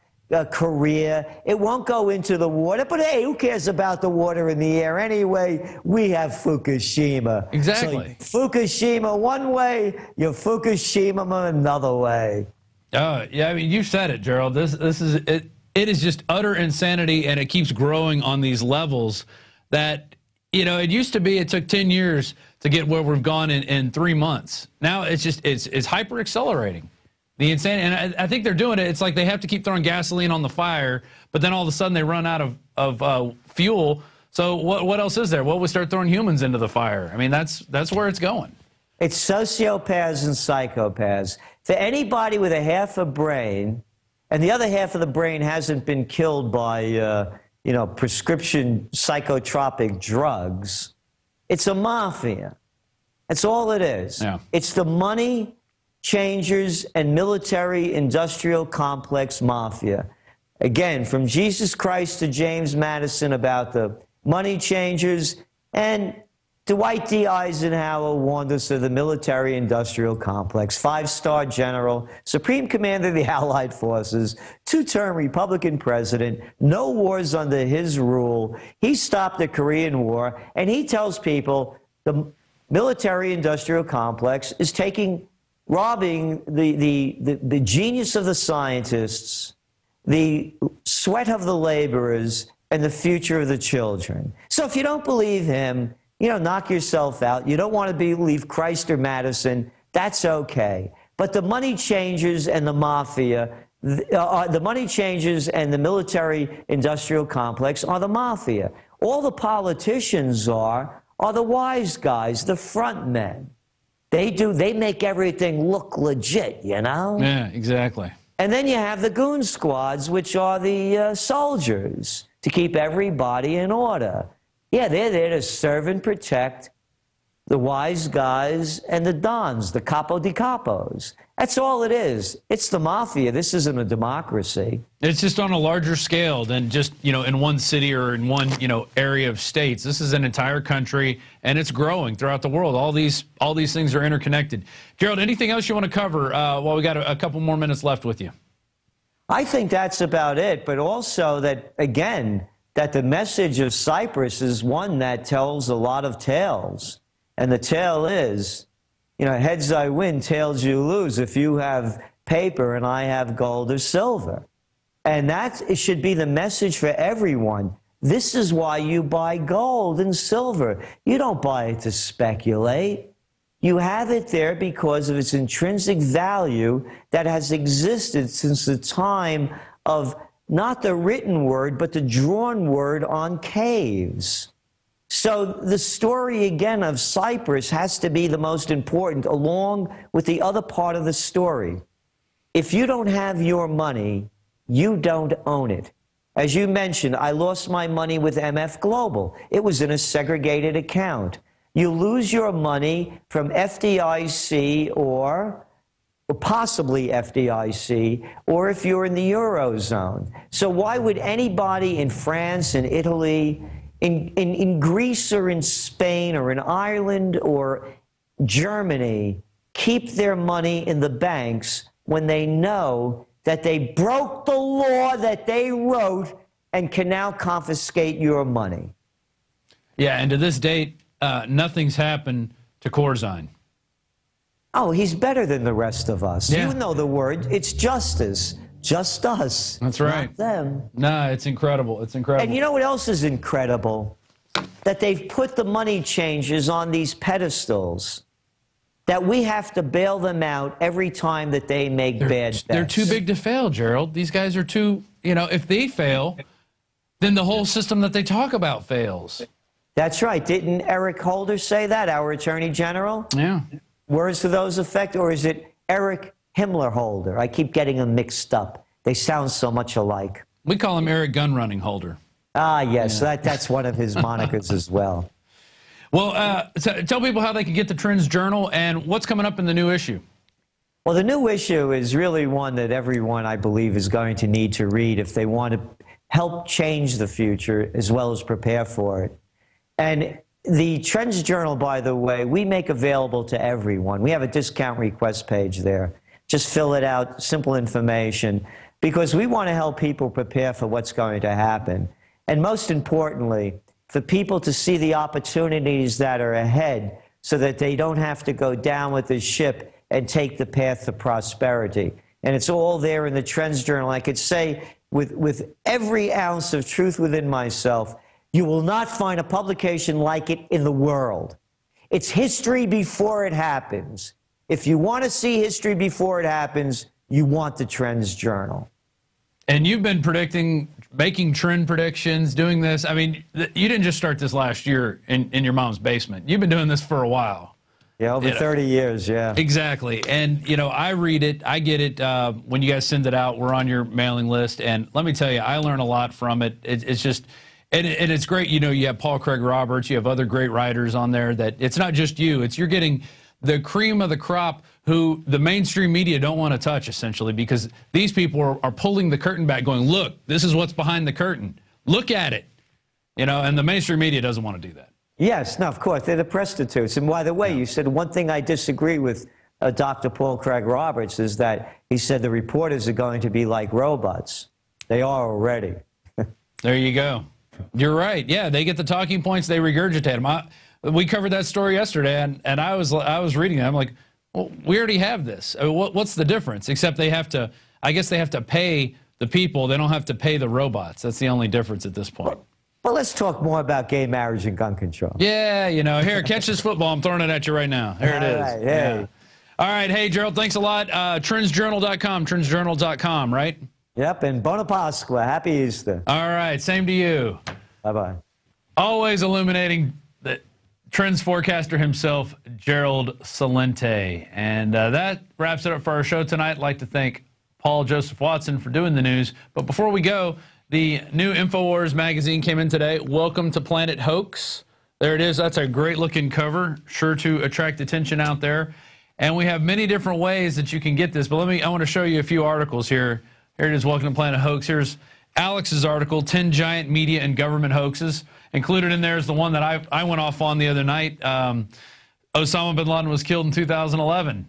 Korea. It won't go into the water. But hey, who cares about the water in the air anyway? We have Fukushima. Exactly. So Fukushima one way, your Fukushima another way. Yeah, I mean, you said it, Gerald. This is it. It is just utter insanity, and it keeps growing on these levels. That, you know, it used to be it took 10 years to get where we've gone in 3 months. Now it's just it's hyper accelerating. The insanity, and I think they're doing it. It's like they have to keep throwing gasoline on the fire, but then all of a sudden they run out of fuel. So what else is there? Well, we start throwing humans into the fire. I mean, that's where it's going. It's sociopaths and psychopaths. For anybody with a half a brain, and the other half of the brain hasn't been killed by you know, prescription psychotropic drugs, it's a mafia. That's all it is. Yeah. It's the money changers and military industrial complex mafia. Again, from Jesus Christ to James Madison about the money changers, and Dwight D. Eisenhower warned us of the military industrial complex. 5-star general, supreme commander of the Allied forces, 2-term Republican president, no wars under his rule. He stopped the Korean War, and he tells people the military industrial complex is robbing the genius of the scientists, the sweat of the laborers, and the future of the children. So if you don't believe him, you know, knock yourself out. You don't want to believe Christ or Madison, that's okay. But the money changers and the mafia, the money changers and the military industrial complex are the mafia. All the politicians are the wise guys, the front men. They make everything look legit, you know? Yeah, exactly. And then you have the goon squads, which are the soldiers, to keep everybody in order. Yeah, they're there to serve and protect the wise guys and the dons, the capo di capos. That's all it is. It's the mafia. This isn't a democracy. It's just on a larger scale than just, you know, in one city or in one, you know, area of states. This is an entire country, and it's growing throughout the world. All these things are interconnected. Gerald, anything else you want to cover while we got a couple more minutes left with you? I think that's about it, but also that, again, that the message of Cyprus is one that tells a lot of tales. And the tale is, you know, heads I win, tails you lose if you have paper and I have gold or silver. And it should be the message for everyone. This is why you buy gold and silver. You don't buy it to speculate. You have it there because of its intrinsic value that has existed since the time of not the written word, but the drawn word on caves. So the story, again, of Cyprus has to be the most important, along with the other part of the story. If you don't have your money, you don't own it. As you mentioned, I lost my money with MF Global. It was in a segregated account. You lose your money from FDIC or or possibly FDIC, or if you're in the Eurozone. So why would anybody in France, in Italy, in Greece or in Spain or in Ireland or Germany keep their money in the banks when they know that they broke the law that they wrote and can now confiscate your money? Yeah, and to this date, nothing's happened to Corzine. Oh, he's better than the rest of us. Yeah. You know the word. It's justice. Just us. That's right. Not them. No, it's incredible. It's incredible. And you know what else is incredible? That they've put the money changers on these pedestals, that we have to bail them out every time that they make bad bets. They're too big to fail, Gerald. These guys are too, you know, if they fail, then the whole system that they talk about fails. That's right. Didn't Eric Holder say that, our Attorney General? Yeah. Words to those effect, or is it Eric Himmler Holder? I keep getting them mixed up. They sound so much alike. We call him Eric Gun Running Holder. Ah, yes, yeah. That's one of his monikers as well. Well, tell people how they can get the Trends Journal and what's coming up in the new issue. Well, the new issue is really one that everyone, I believe, is going to need to read if they want to help change the future as well as prepare for it. And the Trends Journal, by the way, we make available to everyone. We have a discount request page there. Just fill it out, simple information, because we want to help people prepare for what's going to happen. And most importantly, for people to see the opportunities that are ahead so that they don't have to go down with the ship and take the path to prosperity. And it's all there in the Trends Journal. I could say with every ounce of truth within myself, you will not find a publication like it in the world. It's history before it happens. If you want to see history before it happens, you want the Trends Journal. And you've been predicting, making trend predictions, doing this. I mean, you didn't just start this last year in your mom's basement. You've been doing this for a while. Yeah, over 30 years, yeah. Exactly. And, you know, I read it. I get it. When you guys send it out, we're on your mailing list. And let me tell you, I learn a lot from it. It's just... And it's great, you know, you have Paul Craig Roberts, you have other great writers on there that it's not just you, you're getting the cream of the crop who the mainstream media don't want to touch, essentially, because these people are pulling the curtain back going, look, this is what's behind the curtain. Look at it. You know, and the mainstream media doesn't want to do that. Yes, no, of course, they're the prostitutes. And by the way, you said one thing I disagree with Dr. Paul Craig Roberts is that he said the reporters are going to be like robots. They are already. There you go. You're right. Yeah, they get the talking points, they regurgitate them. We covered that story yesterday, and I was reading it. I'm like, well, we already have this. What's the difference? Except they have to, I guess they have to pay the people. They don't have to pay the robots. That's the only difference at this point. Well, let's talk more about gay marriage and gun control. Yeah, you know, here, catch this football. I'm throwing it at you right now. Here it is. All right, hey. Yeah. All right, hey, Gerald, thanks a lot. Trendsjournal.com, trendsjournal.com, right? Yep, and Bona Pasqua. Happy Easter. All right, same to you. Bye-bye. Always illuminating the trends forecaster himself, Gerlad Celente. And that wraps it up for our show tonight. I'd like to thank Paul Joseph Watson for doing the news. But before we go, the new Infowars magazine came in today. Welcome to Planet Hoax. There it is. That's a great-looking cover, sure to attract attention out there. And we have many different ways that you can get this. But I want to show you a few articles here. Here it is, Welcome to Planet Hoax. Here's Alex's article, 10 Giant Media and Government Hoaxes. Included in there is the one that I went off on the other night. Osama bin Laden was killed in 2011.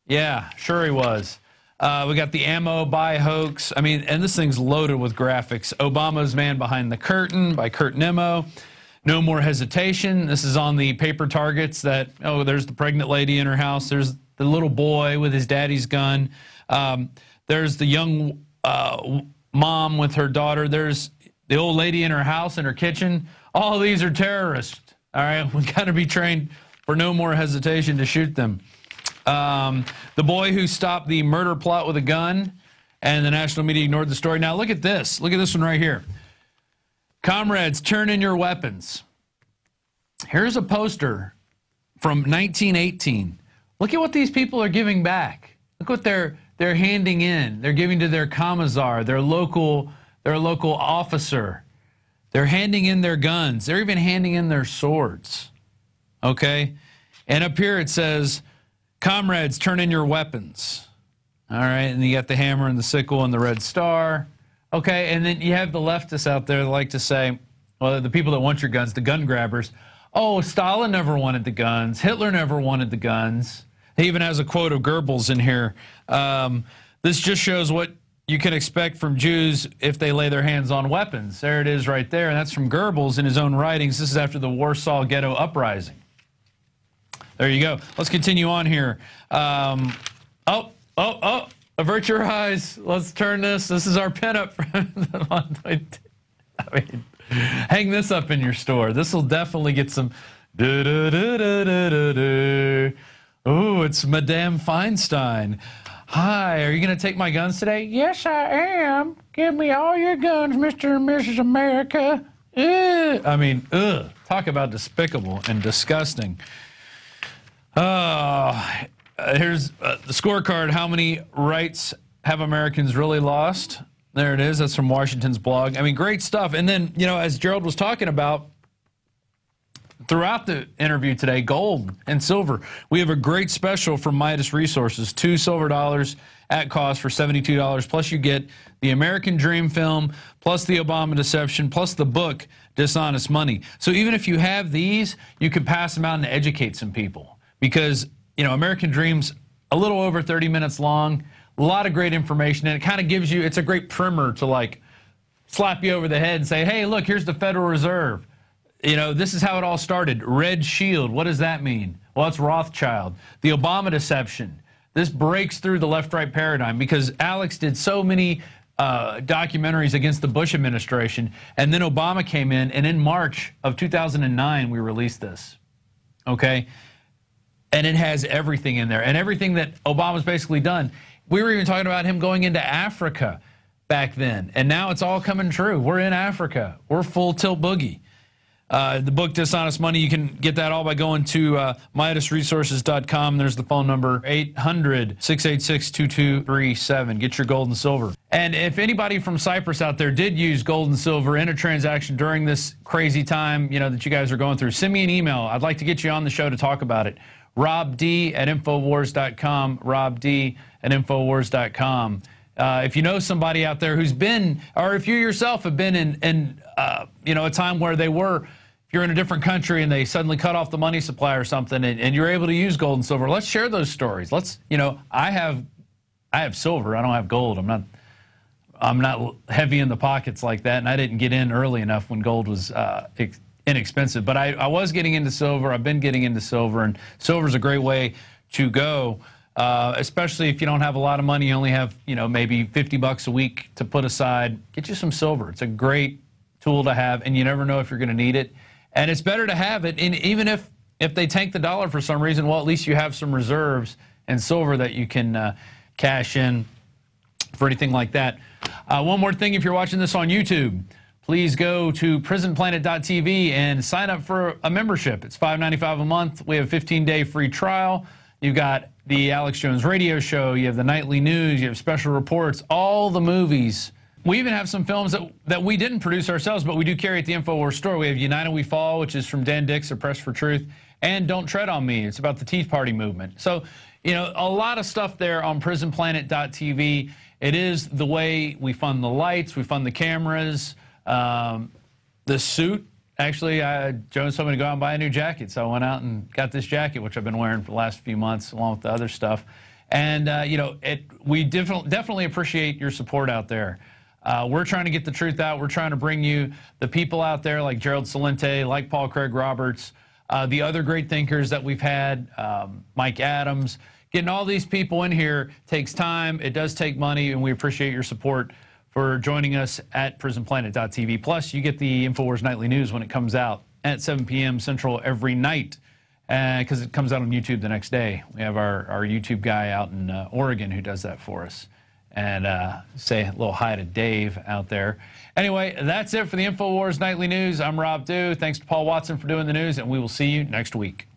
Yeah, sure he was. We got the ammo buy hoax. I mean, and this thing's loaded with graphics. Obama's Man Behind the Curtain by Kurt Nimmo. No More Hesitation. This is on the paper targets that, oh, there's the pregnant lady in her house. There's the little boy with his daddy's gun. There's the young mom with her daughter. There's the old lady in her house, in her kitchen. All these are terrorists. All right, we got to be trained for no more hesitation to shoot them. The boy who stopped the murder plot with a gun, and the national media ignored the story. Now look at this. Look at this one right here. Comrades, turn in your weapons. Here's a poster from 1918. Look at what these people are giving back. Look what they're handing in. They're giving to their commissar, their local officer. They're handing in their guns. They're even handing in their swords. Okay? And up here it says, comrades, turn in your weapons. All right, and you got the hammer and the sickle and the red star. Okay, and then you have the leftists out there that like to say, well, the people that want your guns, the gun grabbers, oh, Stalin never wanted the guns. Hitler never wanted the guns. He even has a quote of Goebbels in here. This just shows what you can expect from Jews if they lay their hands on weapons. There it is right there, and that's from Goebbels in his own writings. This is after the Warsaw Ghetto Uprising. There you go. Let's continue on here. Avert your eyes. Let's turn this. This is our pinup. I mean, hang this up in your store. This will definitely get some. Oh, it's Madame Feinstein. Hi, are you going to take my guns today? Yes, I am. Give me all your guns, Mr. and Mrs. America. I mean, talk about despicable and disgusting. Here's the scorecard. How many rights have Americans really lost? There it is. That's from Washington's blog. I mean, great stuff. And then, you know, as Gerald was talking about, throughout the interview today, gold and silver. We have a great special from Midas Resources, 2 silver dollars at cost for $72. Plus you get the American Dream film, plus the Obama Deception, plus the book, Dishonest Money. So even if you have these, you can pass them out and educate some people. Because, you know, American Dream's a little over 30 minutes long, a lot of great information, and it kind of gives you, it's a great primer to like slap you over the head and say, hey, look, here's the Federal Reserve. You know, this is how it all started. Red Shield, what does that mean? Well, it's Rothschild. The Obama Deception. This breaks through the left-right paradigm because Alex did so many documentaries against the Bush administration, and then Obama came in, and in March of 2009, we released this, okay? And it has everything in there, and everything that Obama's basically done. We were even talking about him going into Africa back then, and now it's all coming true. We're in Africa. We're full tilt boogie. The book Dishonest Money, you can get that all by going to MidasResources.com. There's the phone number, 800-686-2237. Get your gold and silver. And if anybody from Cyprus out there did use gold and silver in a transaction during this crazy time, you know, that you guys are going through, send me an email. I'd like to get you on the show to talk about it. RobD@Infowars.com, RobD@Infowars.com. If you know somebody out there who's been, or if you yourself have been in you know, a time where they were, if you're in a different country and they suddenly cut off the money supply or something, and you're able to use gold and silver, let's share those stories. Let's, you know, I have silver. I don't have gold. I'm not heavy in the pockets like that, and I didn't get in early enough when gold was inexpensive. But I was getting into silver. I've been getting into silver, and silver's a great way to go. Especially if you don't have a lot of money, you only have, you know, maybe $50 a week to put aside. Get you some silver. It's a great tool to have, and you never know if you're going to need it. And it's better to have it, and even if they tank the dollar for some reason, well, at least you have some reserves in silver that you can cash in for anything like that. One more thing, if you're watching this on YouTube, please go to PrisonPlanet.tv and sign up for a membership. It's $5.95 a month. We have a 15-day free trial. You've got the Alex Jones radio show, you have the nightly news, you have special reports, all the movies. We even have some films that we didn't produce ourselves, but we do carry at the InfoWars store. We have United We Fall, which is from Dan Dix of Press for Truth, and Don't Tread on Me. It's about the Tea Party movement. So, you know, a lot of stuff there on PrisonPlanet.tv. It is the way we fund the lights, we fund the cameras, the suit. Actually, Jones told me to go out and buy a new jacket, so I went out and got this jacket, which I've been wearing for the last few months, along with the other stuff. And, you know, we definitely appreciate your support out there. We're trying to get the truth out. We're trying to bring you the people out there like Gerlad Celente, like Paul Craig Roberts, the other great thinkers that we've had, Mike Adams. Getting all these people in here takes time. It does take money, and we appreciate your support for joining us at PrisonPlanet.tv. Plus, you get the Infowars Nightly News when it comes out at 7 p.m. Central every night, because it comes out on YouTube the next day. We have our YouTube guy out in Oregon who does that for us. And say a little hi to Dave out there. Anyway, that's it for the Infowars Nightly News. I'm Rob Dew. Thanks to Paul Watson for doing the news, and we will see you next week.